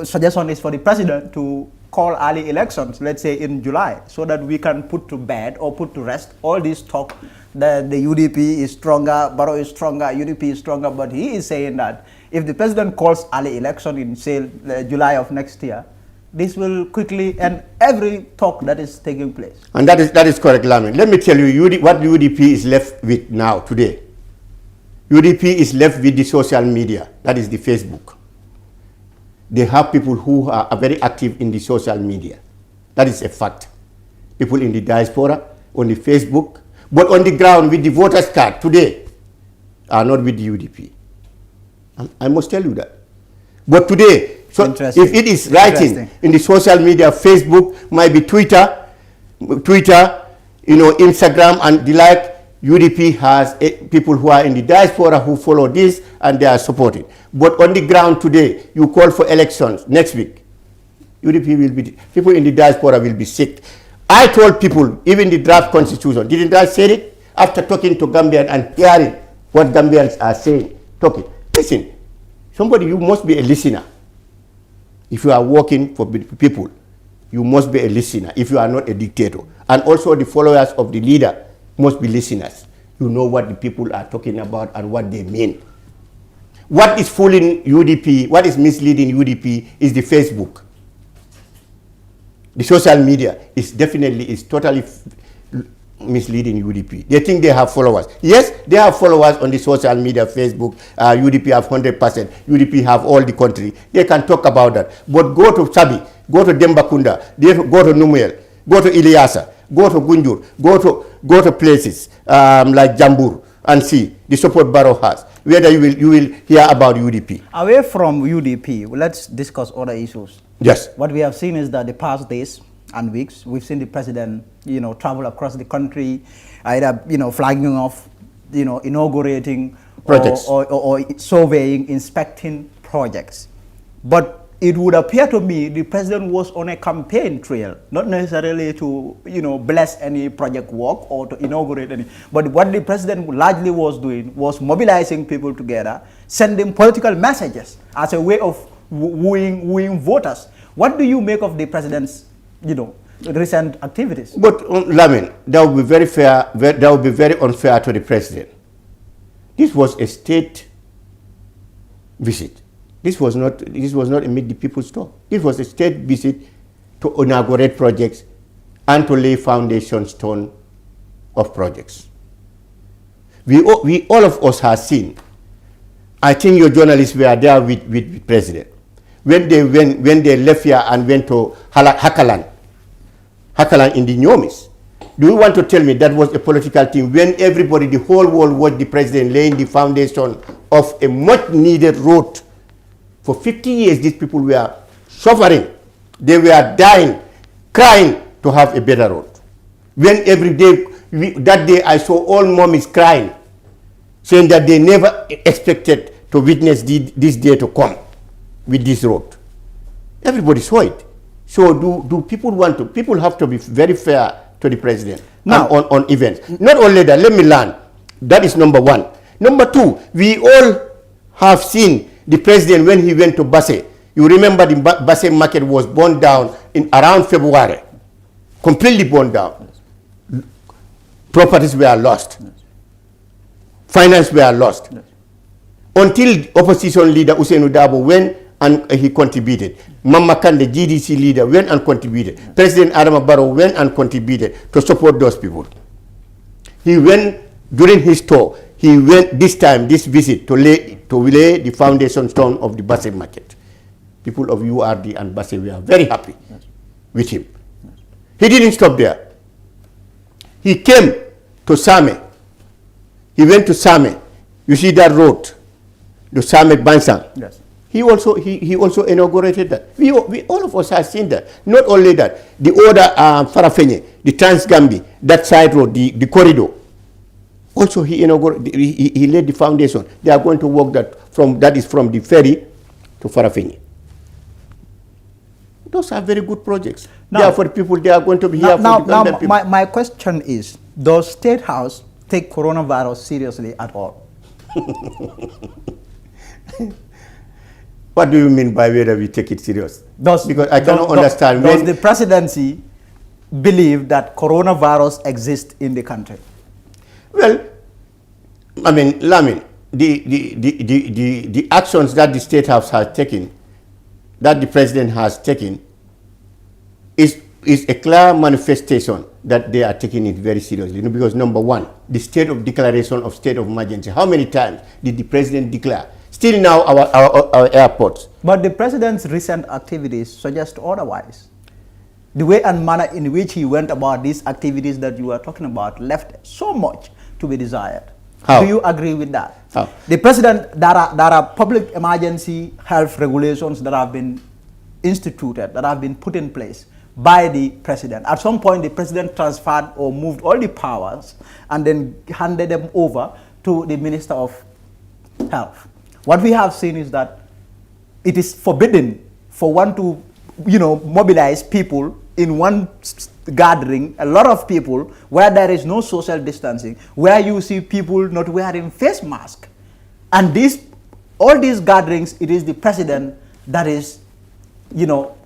suggestion is for the president to call early elections, let's say in July, so that we can put to bed or put to rest all this talk that the UDP is stronger, Barrows is stronger, UDP is stronger. But he is saying that if the president calls early election in, say, July of next year, this will quickly end every talk that is taking place. And that is correct, Lamin. Let me tell you what UDP is left with now, today. UDP is left with the social media, that is the Facebook. They have people who are very active in the social media. That is a fact. People in the diaspora, on the Facebook, but on the ground with the voters card today are not with the UDP. I must tell you that. But today, so if it is writing in the social media, Facebook, might be Twitter, Instagram and the like, UDP has people who are in the diaspora who follow this and they are supporting. But on the ground today, you call for elections next week. UDP will be, people in the diaspora will be sick. I told people, even the draft constitution, didn't I say it? After talking to Gambians and hearing what Gambians are saying, listen, you must be a listener. If you are working for people, you must be a listener if you are not a dictator. And also the followers of the leader must be listeners. You know what the people are talking about and what they mean. What is fooling UDP, what is misleading UDP is the Facebook. The social media is totally misleading UDP. They think they have followers. Yes, they have followers on the social media, Facebook. UDP have 100%. UDP have all the country. They can talk about that. But go to Sabi, go to Dembakunda, go to Numuel, go to Ilyasa, go to Gunjur, go to places like Jambur and see the support Barrow has. Whether you will hear about UDP. Away from UDP, let's discuss other issues. Yes. What we have seen is that the past days and weeks, we've seen the president, travel across the country, either, flagging off, inaugurating projects or surveying, inspecting projects. But it would appear to me the president was on a campaign trail, not necessarily to, bless any project work or to inaugurate any. But what the president largely was doing was mobilizing people together, sending political messages as a way of wooing voters. What do you make of the president's, recent activities? But Lamin, that would be very fair. That would be very unfair to the president. This was a state visit. This was not a meet the people's talk. This was a state visit to inaugurate projects and to lay foundation stone of projects. We all of us have seen. I think your journalists were there with the president when they left here and went to Hakalan in the Nyomis. Do you want to tell me that was a political thing when everybody, the whole world, watched the president laying the foundation of a much needed road? For 50 years, these people were suffering. They were dying, crying to have a better road. When every day, that day I saw all mommies crying, saying that they never expected to witness this day to come with this road. Everybody saw it. So do people want to, people have to be very fair to the president now on events. Not only that, let me learn. That is number one. Number two, we all have seen the president when he went to Basse. You remember the Basse market was burned down in around February. Completely burned down. Properties were lost. Finance were lost. Until opposition leader Usainu Dabo went and he contributed. Mama Khan, the GDC leader, went and contributed. President Adama Barrow went and contributed to support those people. He went during his tour. He went this visit to lay the foundation stone of the Basse market. People of URD and Basse were very happy with him. He didn't stop there. He came to Same. He went to Same. You see that road, the Same Bansang. Yes. He also inaugurated that. We all of us have seen that. Not only that, the other Farafenye, the Trans-Gambi, that side road, the corridor. Also, he laid the foundation. They are going to work that is from the ferry to Farafenye. Those are very good projects. Now, they are for people. They are going to be here for the people. My question is: does State House take coronavirus seriously at all? What do you mean by whether we take it serious? Because I cannot understand. Does the presidency believe that coronavirus exists in the country? Well, I mean, Lamin, the actions that the State House has taken, that the president has taken, is a clear manifestation that they are taking it very seriously. Because number one, the state of declaration of state of emergency. How many times did the president declare? Still now our airports. But the president's recent activities suggest otherwise. The way and manner in which he went about these activities that you are talking about left so much to be desired. How? Do you agree with that? How? The president, there are public emergency health regulations that have been instituted, that have been put in place by the president. At some point, the president transferred or moved all the powers and then handed them over to the Minister of Health. What we have seen is that it is forbidden for one to, mobilize people in one gathering, a lot of people, where there is no social distancing, where you see people not wearing face masks. And all these gatherings, it is the president that is,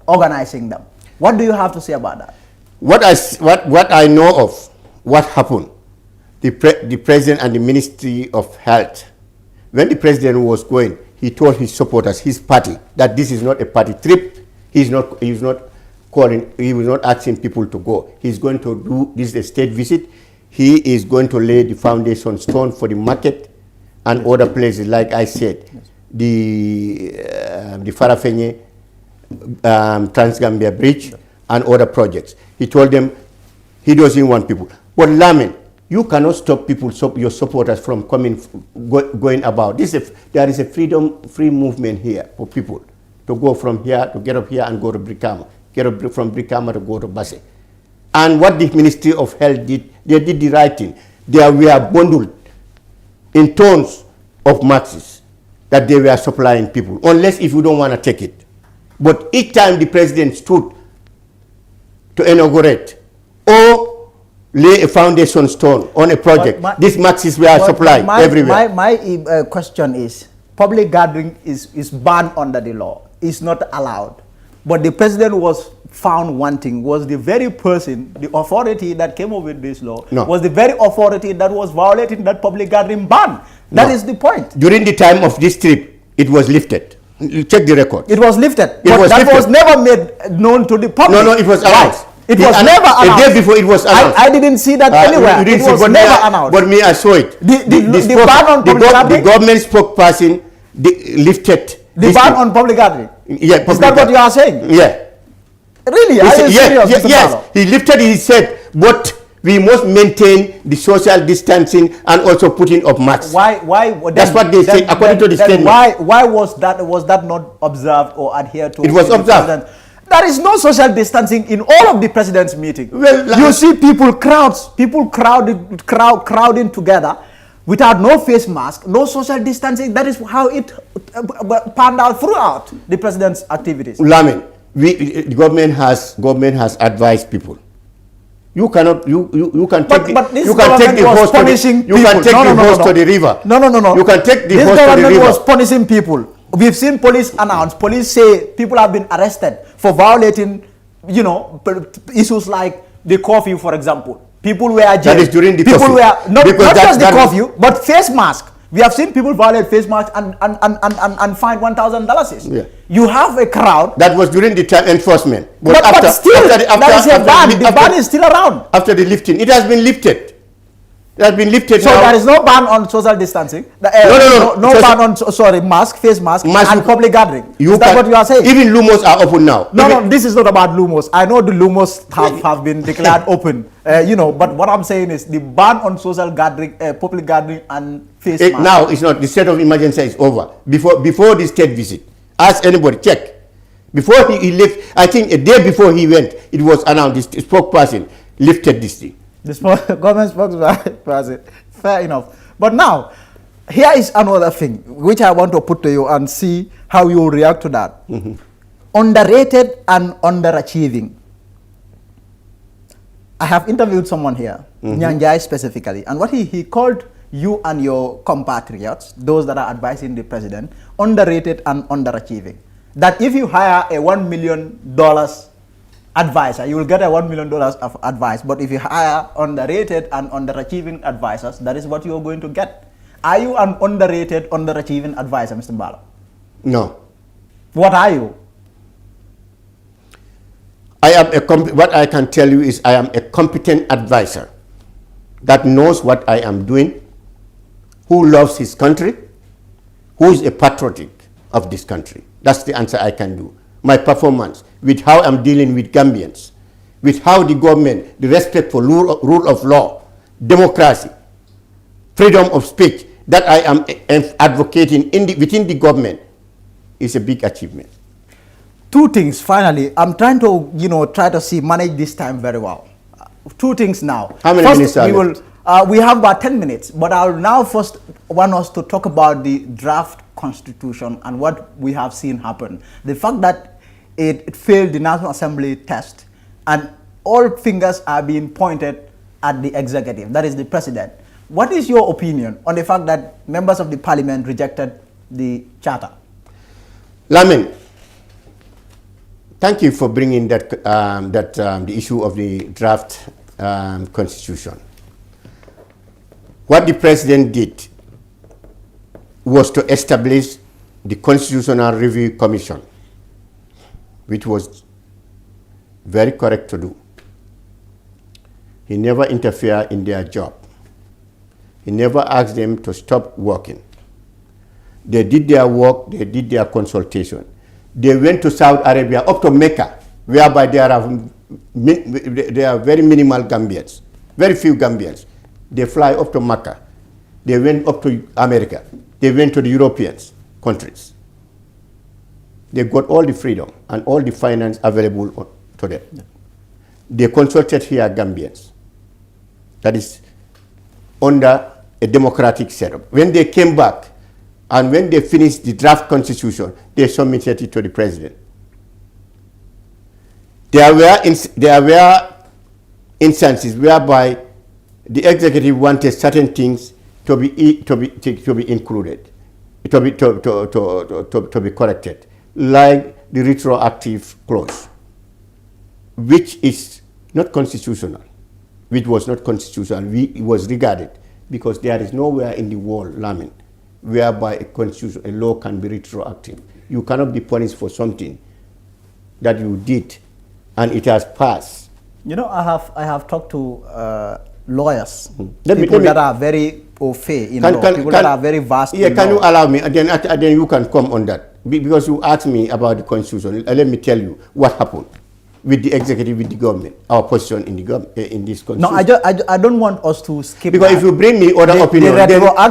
organizing them. What do you have to say about that? What I know of what happened, the president and the Ministry of Health, when the president was going, he told his supporters, his party, that this is not a party trip. He was not asking people to go. He's going to do this a state visit. He is going to lay the foundation stone for the market and other places, like I said, the Farafenye Trans-Gambia Bridge and other projects. He told them he doesn't want people. But Lamin, you cannot stop people, your supporters, from going about. There is a free movement here for people to go from here, to get up here and go to Brikama, get up from Brikama to go to Basse. And what the Ministry of Health did, they did the right thing. They were bundled in tons of masks that they were supplying people, unless if you don't want to take it. But each time the president stood to inaugurate or lay a foundation stone on a project, these masks were supplied everywhere. My question is, public gathering is banned under the law. It's not allowed. But the president was found wanting, was the very person, the authority that came up with this law, was the very authority that was violating that public gathering ban. That is the point. During the time of this trip, it was lifted. Check the record. It was lifted. That was never made known to the public. No, it was announced. It was never announced. A day before it was announced. I didn't see that anywhere. It was never announced. But me, I saw it. The ban on public gathering? The government spokesperson lifted. The ban on public gathering? Yeah. Is that what you are saying? Yeah. Really? Are you serious, Mr. Yes. He lifted it, he said, but we must maintain the social distancing and also putting up masks. Why? That's what they say, according to the statement. Why was that not observed or adhered to? It was observed. There is no social distancing in all of the president's meetings. Well, you see people crowding together without no face mask, no social distancing. That is how it panned out throughout the president's activities. Lamin, the government has advised people. You cannot. You can take. But this you can take the horse to the. You can take the horse to the river. No. You can take the this horse to the river. This government was punishing people. We've seen police announce. Police say people have been arrested for violating, issues like the curfew, for example. People were jailed. That is during the people curfew. were not just the that curfew, but face mask. We have seen people violate face mask and fine $1,000. Yeah. You have a crowd. That was during the time enforcement. But still, that is a ban. The ban is still around. After the lifting, it has been lifted. It has been lifted. So now. there is no ban on social distancing. No ban on face mask and public gathering. Is that what you are saying? Even lumos are open now. No, this is not about lumos. I know the lumos have been declared open. But what I'm saying is the ban on social gathering, public gathering, and face mask. Now it's not. The state of emergency is over. Before the state visit, ask anybody, check. Before he left, I think a day before he went, it was announced. The spokesperson lifted this thing. The government spokesperson. Fair enough. But now, here is another thing which I want to put to you and see how you react to that. Underrated and underachieving. I have interviewed someone here, Nyanjai specifically, and what he called you and your compatriots, those that are advising the president, underrated and underachieving. That if you hire a $1 million advisor, you will get a $1 million of advice. But if you hire underrated and underachieving advisors, that is what you are going to get. Are you an underrated, underachieving advisor, Mr. Barrow? No. What are you? I am what I can tell you is I am a competent advisor that knows what I am doing, who loves his country, who is a patriotic of this country. That's the answer I can do. My performance, with how I'm dealing with Gambians, with how the government, the respect for rule of law, democracy, freedom of speech, that I am advocating within the government is a big achievement. Two things, finally. I'm trying to, manage this time very well. Two things now. How many minutes are left? We have about 10 minutes, but I'll now first want us to talk about the draft constitution and what we have seen happen. The fact that it failed the National Assembly test and all fingers are being pointed at the executive, that is the president. What is your opinion on the fact that members of the parliament rejected the charter? Lamin, thank you for bringing the issue of the draft constitution. What the president did was to establish the Constitutional Review Commission, which was very correct to do. He never interfered in their job. He never asked them to stop working. They did their work, they did their consultation. They went to Saudi Arabia, up to Mecca, whereby there are very minimal Gambians, very few Gambians. They fly up to Mecca. They went up to America. They went to the European countries. They got all the freedom and all the finance available to them. They consulted here Gambians. That is under a democratic setup. When they came back and when they finished the draft constitution, they submitted it to the president. There were instances whereby the executive wanted certain things to be included, to be corrected, like the retroactive clause, which is not constitutional, which was not constitutional. It was regarded because there is nowhere in the world, Lamin, whereby a law can be retroactive. You cannot be punished for something that you did and it has passed. I have talked to lawyers, people that are very au fait, people that are very vast. Yeah, can you allow me? And then you can come on that. Because you asked me about the constitution. Let me tell you what happened with the executive, with the government, our position in this constitution. No, I don't want us to skip because that. if you bring me other opinions,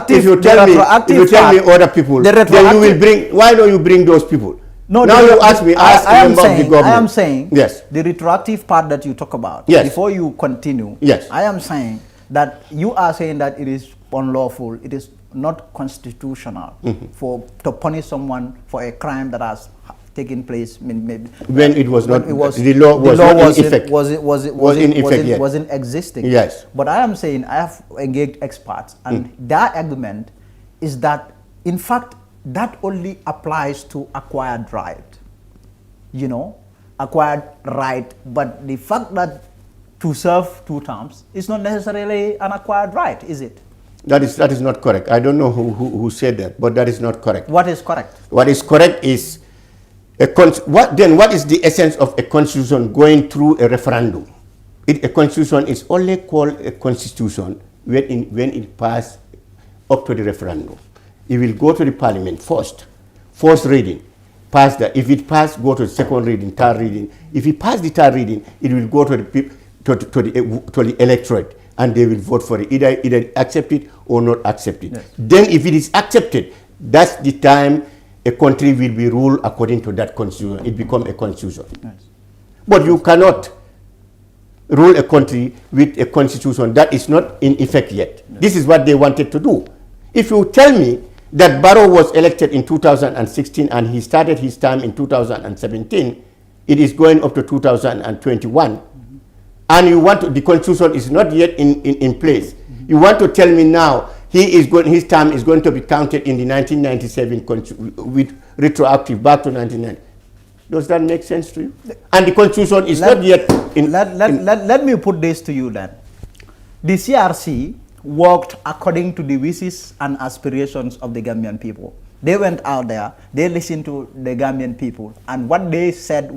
if you tell me other people, then you will bring. Why don't you bring those people? No, now you ask me. Ask a member of the government. I am saying yes. The retroactive part that you talk about. Yes. Before you continue. Yes. I am saying that you are saying that it is unlawful. It is not constitutional to punish someone for a crime that has taking place when it was not, it was, the law was not in effect. Wasn't existing. Yes. But I am saying I have engaged experts, and their argument is that, in fact, that only applies to acquired right. Acquired right, but the fact that to serve 2 terms is not necessarily an acquired right, is it? That is not correct. I don't know who said that, but that is not correct. What is correct? What is correct is what is the essence of a constitution going through a referendum? A constitution is only called a constitution when it passed up to the referendum. It will go to the parliament first reading, pass that. If it passed, go to the second reading, third reading. If it passed the third reading, it will go to the people, to the electorate, and they will vote for it, either accept it or not accept it. Yes. Then if it is accepted, that's the time a country will be ruled according to that constitution. It becomes a constitution. Yes. But you cannot rule a country with a constitution that is not in effect yet. Yes. This is what they wanted to do. If you tell me that Barrows was elected in 2016 and he started his term in 2017, it is going up to 2021, and you want to, the constitution is not yet in place. You want to tell me now his term is going to be counted in the 1997 with retroactive back to 1990. Does that make sense to you? And the constitution is not yet in. Let me put this to you then. The CRC worked according to the wishes and aspirations of the Gambian people. They went out there, they listened to the Gambian people, and what they said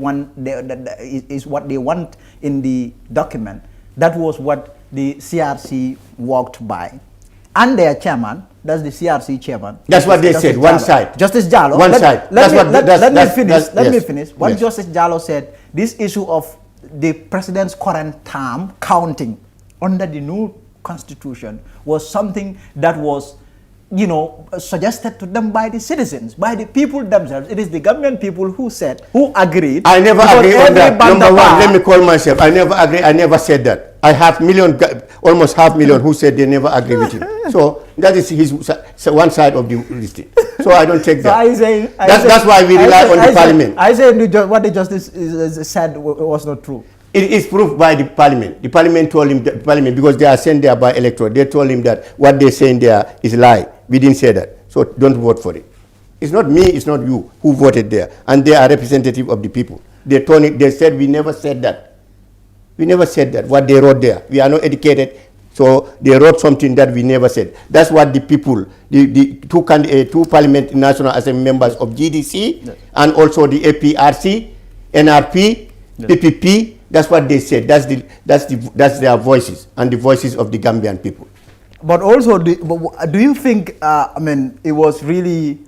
is what they want in the document. That was what the CRC worked by. And their chairman, that's the CRC chairman. That's what they said, one side. Justice Jallo. One side. Let me finish. What Justice Jallo said, this issue of the president's current term counting under the new constitution was something that was, suggested to them by the citizens, by the people themselves. It is the Gambian people who agreed. I never agree on that. Number one, let me call myself. I never agree. I never said that. I have almost 500,000 who said they never agree with him. So that is his one side of the listing. So I don't take that. That's why we rely on the parliament. I say what the justice said was not true. It is proved by the parliament. The parliament told him, because they are sent there by electorate, they told him that what they're saying there is lie. We didn't say that. So don't vote for it. It's not me, it's not you who voted there. And they are representative of the people. They said we never said that. We never said that, what they wrote there. We are not educated, so they wrote something that we never said. That's what the people, the two parliament national assembly members of GDC, yes, and also the APRC, NRP, yes, PPP, that's what they said. That's their voices and the voices of the Gambian people. But also, do you think, it was really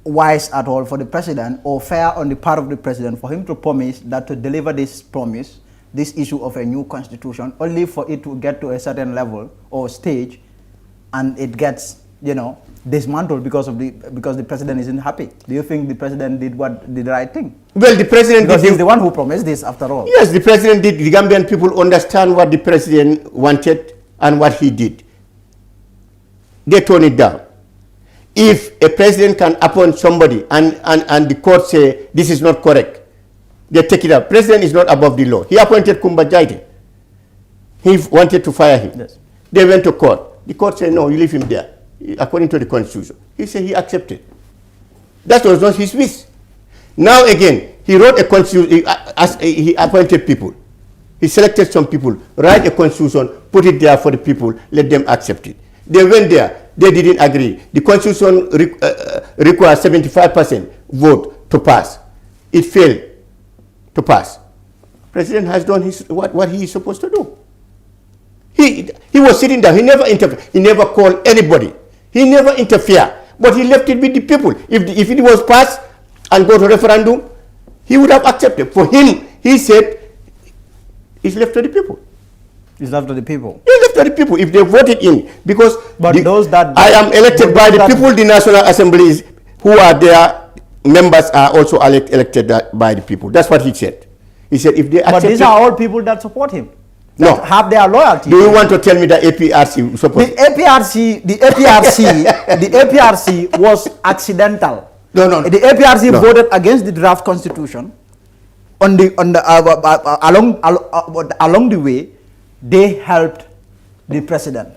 wise at all for the president, or fair on the part of the president, for him to promise that, to deliver this promise, this issue of a new constitution, only for it to get to a certain level or stage, and it gets, dismantled because the president isn't happy? Do you think the president did the right thing? Well, the president, because he's the one who promised this, after all. Yes, the president did. The Gambian people understand what the president wanted and what he did. They tone it down. If a president can appoint somebody and the court say this is not correct, they take it up. President is not above the law. He appointed Kumba Jaite. He wanted to fire him. Yes. They went to court. The court said, no, you leave him there, according to the constitution. He said he accepted. That was not his wish. Now again, he wrote a constitution, he appointed people. He selected some people, write a constitution, put it there for the people, let them accept it. They went there, they didn't agree. The constitution requires 75% vote to pass. It failed to pass. President has done what he is supposed to do. He was sitting there, he never interfered, he never called anybody. He never interfered, but he left it with the people. If it was passed and go to referendum, he would have accepted. For him, he said, it's left to the people. It's left to the people. It's left to the people if they voted in. Because I am elected by the people, the National Assemblies who are there, members are also elected by the people. That's what he said. He said if they accept. But these are all people that support him. No. Have their loyalty. Do you want to tell me that APRC support? The APRC was accidental. No. The APRC No. voted against the draft constitution. Along the way, they helped the president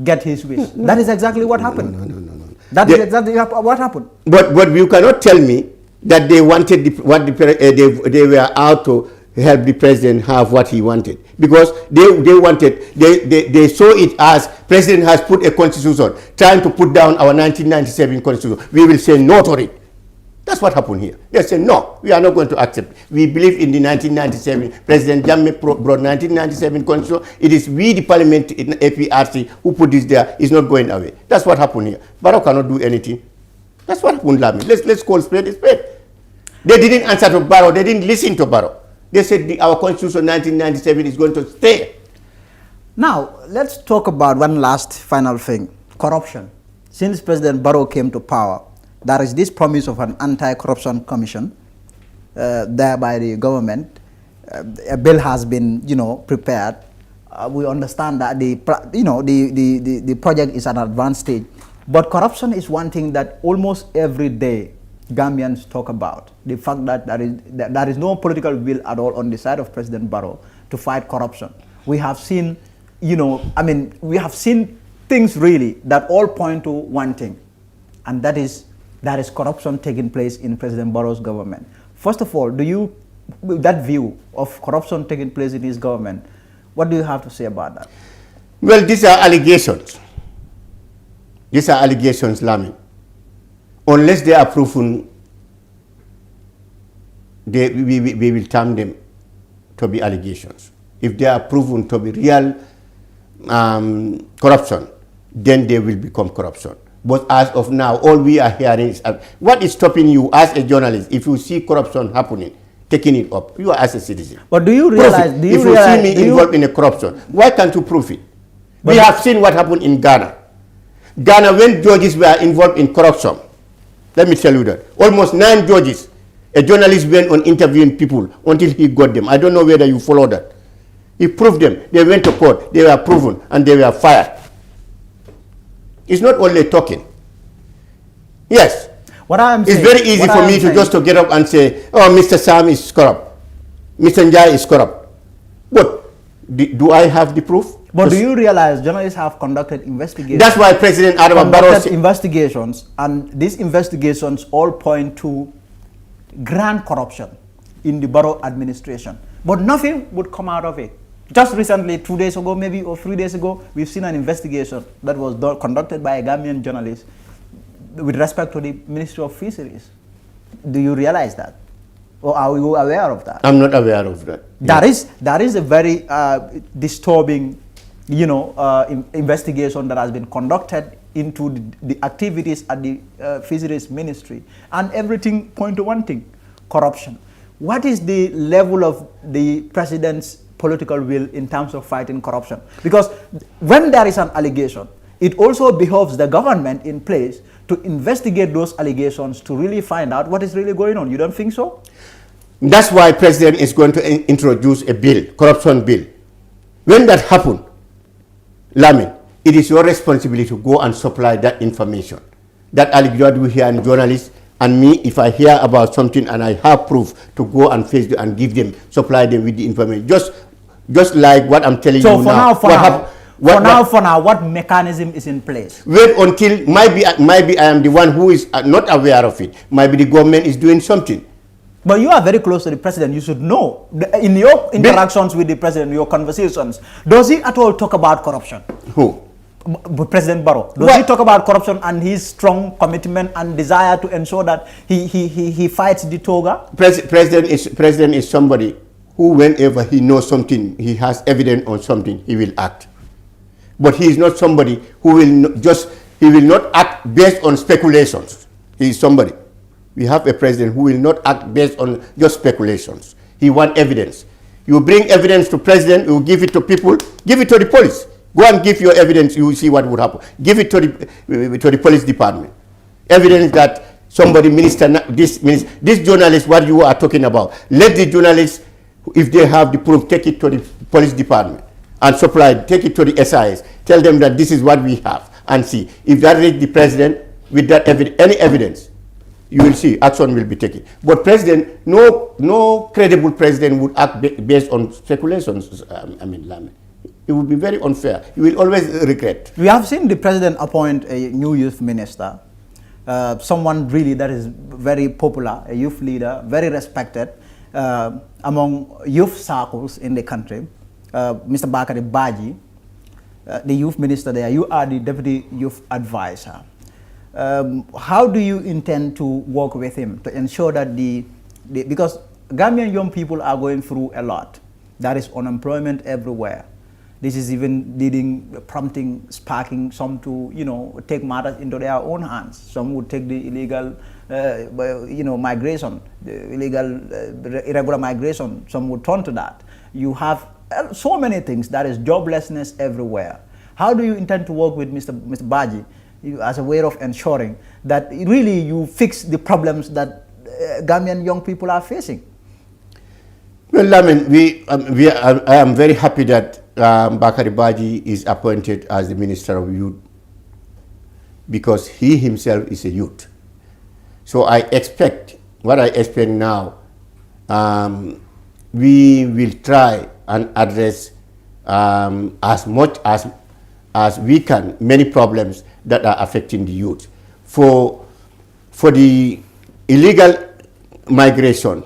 get his wish. That is exactly what happened. No. That is exactly what happened. But you cannot tell me that they wanted they were out to help the president have what he wanted, because they saw it as president has put a constitution trying to put down our 1997 constitution. We will say no to it. That's what happened here. They said no, we are not going to accept. We believe in the 1997. President Jammeh brought 1997 constitution. It is we, the parliament in APRC, who put this there. It's not going away. That's what happened here. Barrow cannot do anything. That's what happened, Lami. Let's call spade a spade. They didn't answer to Barrow. They didn't listen to Barrow. They said our constitution 1997 is going to stay. Now, let's talk about one last final thing, corruption. Since President Barrow came to power, there is this promise of an anti-corruption commission there by the government. A bill has been, prepared. We understand that the project is at an advanced stage. But corruption is one thing that almost every day Gambians talk about. The fact that there is no political will at all on the side of President Barrow to fight corruption. We have seen, we have seen things really that all point to one thing, and that is corruption taking place in President Barrow's government. First of all, that view of corruption taking place in his government, what do you have to say about that? Well, these are allegations. These are allegations, Lami. Unless they are proven, we will term them to be allegations. If they are proven to be real corruption, then they will become corruption. But as of now, all we are hearing is, what is stopping you as a journalist, if you see corruption happening, taking it up, you are as a citizen. But do you realize, if you see me involved in a corruption, why can't you prove it? We have seen what happened in Ghana. Ghana, when judges were involved in corruption, let me tell you that, almost 9 judges, a journalist went on interviewing people until he got them. I don't know whether you follow that. He proved them. They went to court. They were proven, and they were fired. It's not only talking. Yes. It's very easy for me to just get up and say, oh, Mr. Sam is corrupt. Mr. Njai is corrupt. But do I have the proof? But do you realize journalists have conducted investigations? That's why President Barrows investigations, and these investigations all point to grand corruption in the Barrow administration. But nothing would come out of it. Just recently, 2 days ago, maybe, or 3 days ago, we've seen an investigation that was conducted by a Gambian journalist with respect to the Ministry of Fisheries. Do you realize that? Or are you aware of that? I'm not aware of that. That is a very disturbing, investigation that has been conducted into the activities at the Fisheries Ministry, and everything point to one thing: corruption. What is the level of the president's political will in terms of fighting corruption? Because when there is an allegation, it also behoves the government in place to investigate those allegations to really find out what is really going on. You don't think so? That's why President is going to introduce a bill, corruption bill. When that happens, Lamin, it is your responsibility to go and supply that information. That allegation we hear in journalists, and me, if I hear about something and I have proof, to go and face them and give them, supply them with the information. Just like what I'm telling you now. For now, what mechanism is in place? Wait until, maybe I am the one who is not aware of it. Maybe the government is doing something. But you are very close to the president. You should know. In your interactions with the president, your conversations, does he at all talk about corruption? Who? President Barrow. Does he talk about corruption and his strong commitment and desire to ensure that he fights the toga? President is somebody who, whenever he knows something, he has evidence on something, he will act. But he is not somebody who will not act based on speculations. He is somebody. We have a president who will not act based on just speculations. He wants evidence. You bring evidence to president, you give it to people, give it to the police. Go and give your evidence, you will see what would happen. Give it to the police department. Evidence that somebody, this journalist, what you are talking about, let the journalists, if they have the proof, take it to the police department and supply, take it to the SIS. Tell them that this is what we have and see. If that reach the president with that any evidence, you will see action will be taken. But president, no credible president would act based on speculations. Lamin. It would be very unfair. You will always regret. We have seen the president appoint a new youth minister, someone really that is very popular, a youth leader, very respected among youth circles in the country, Mr. Bakari Baji, the youth minister there. You are the deputy youth advisor. How do you intend to work with him to ensure that because Gambian young people are going through a lot. There is unemployment everywhere. This is even prompting, sparking some to, take matters into their own hands. Some would take the illegal, migration, the irregular migration. Some would turn to that. You have so many things. There is joblessness everywhere. How do you intend to work with Mr. Baji as a way of ensuring that really you fix the problems that Gambian young people are facing? Well, I am very happy that Bakari Baji is appointed as the Minister of Youth because he himself is a youth. So what I expect now, we will try and address as much as we can many problems that are affecting the youth. For the illegal migration,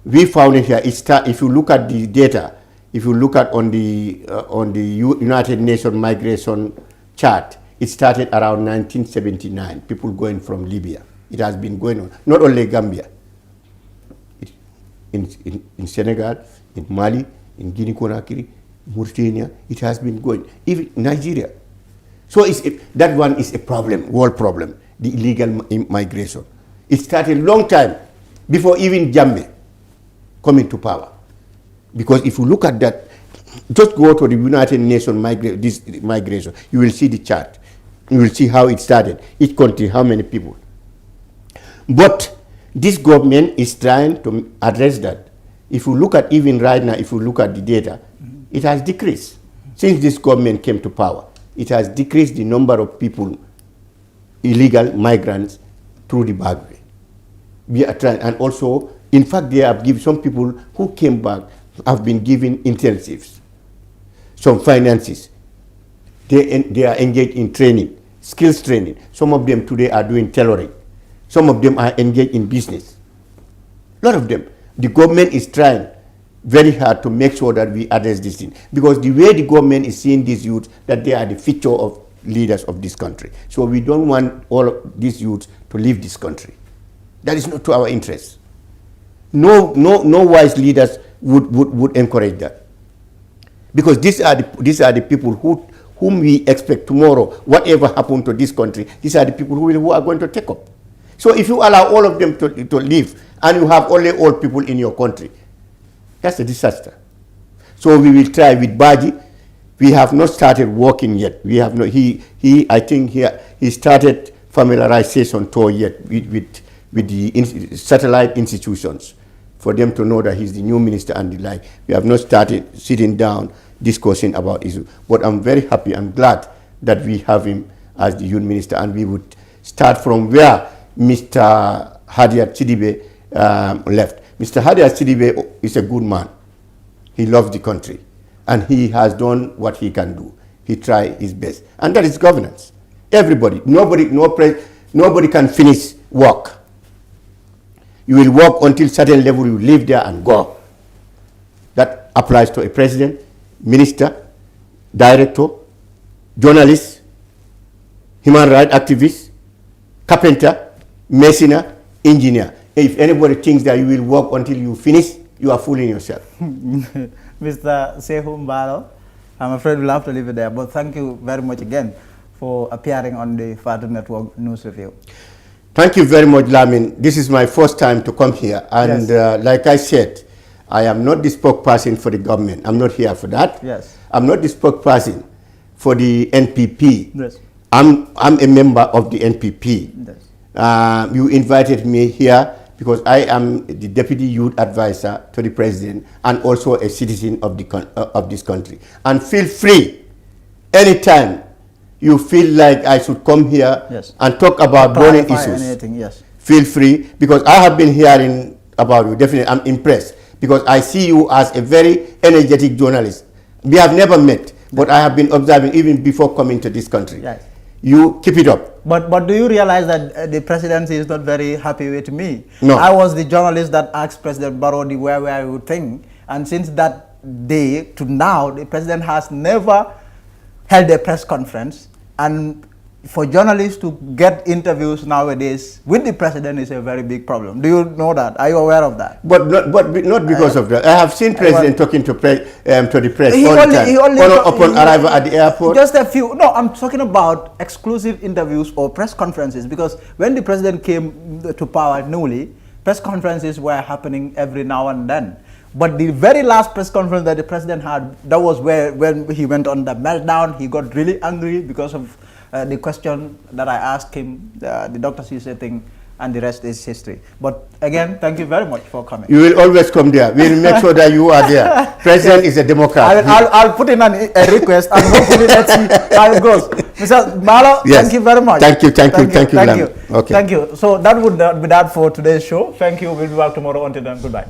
we found it here. If you look at the data, if you look at on the United Nations migration chart, it started around 1979. People going from Libya. It has been going on. Not only Gambia. In Senegal, in Mali, in Guinea-Conakry, Mauritania, it has been going. Even Nigeria. So that one is a problem, world problem, the illegal migration. It started a long time before even Jammeh coming to power. Because if you look at that, just go to the United Nations migration, you will see the chart. You will see how it started, each country, how many people. But this government is trying to address that. If you look at even right now, if you look at the data, it has decreased. Since this government came to power, it has decreased the number of people, illegal migrants, through the backway. We are trying, and also, in fact, they have given some people who came back have been given intensives, some finances. They are engaged in training, skills training. Some of them today are doing tailoring. Some of them are engaged in business. A lot of them. The government is trying very hard to make sure that we address this thing. Because the way the government is seeing these youths, that they are the future of leaders of this country. So we don't want all of these youths to leave this country. That is not to our interest. No wise leaders would encourage that. Because these are the people whom we expect tomorrow, whatever happened to this country, these are the people who are going to take up. So if you allow all of them to leave, and you have only old people in your country, that's a disaster. So we will try with Baji. We have not started working yet. We have not. I think he started familiarization tour yet with the satellite institutions for them to know that he's the new minister and the like. We have not started sitting down discussing about issues. But I'm very happy. I'm glad that we have him as the youth minister, and we would start from where Mr. Hadiat Sidibe left. Mr. Hadiat Sidibe is a good man. He loves the country, and he has done what he can do. He tried his best, and that is governance. Everybody, nobody can finish work. You will work until certain level. You live there and go. That applies to a president, minister, director, journalist, human rights activist, carpenter, masoner, engineer. If anybody thinks that you will work until you finish, you are fooling yourself. Mr. Sehum Barrows, I'm afraid we'll have to leave it there, but thank you very much again for appearing on the Fatu Network News Review. Thank you very much, Lamin. This is my first time to come here, and yes. Like I said, I am not the spokesperson for the government. I'm not here for that. Yes. I'm not the spokesperson for the NPP. Yes. I'm a member of the NPP. Yes. You invited me here because I am the deputy youth advisor to the president and also a citizen of this country. And feel free anytime you feel like I should come here, yes, and talk about burning issues. Anything, yes. feel free, because I have been hearing about you. Definitely, I'm impressed, because I see you as a very energetic journalist. We have never met, but I have been observing even before coming to this country. Yes. You keep it up. But do you realize that the presidency is not very happy with me? No. I was the journalist that asked President Barrows where I would think, and since that day to now, the president has never held a press conference, and for journalists to get interviews nowadays with the president is a very big problem. Do you know that? Are you aware of that? But not because of that. I have seen president talking to the press He all only, the time. he only Upon arrival at the airport. Just a few. No, I'm talking about exclusive interviews or press conferences, because when the president came to power newly, press conferences were happening every now and then. But the very last press conference that the president had, that was when he went on the meltdown. He got really angry because of the question that I asked him, the Dr. Sise thing, and the rest is history. But again, thank you very much for coming. You will always come there. We will make sure that you are there. President is a Democrat. I'll put in a request, and hopefully let's see how it goes. Mr. Malo, Yes. thank you very much. Thank you. Okay. Thank you. So that would be that for today's show. Thank you. We'll be back tomorrow. Until then, goodbye.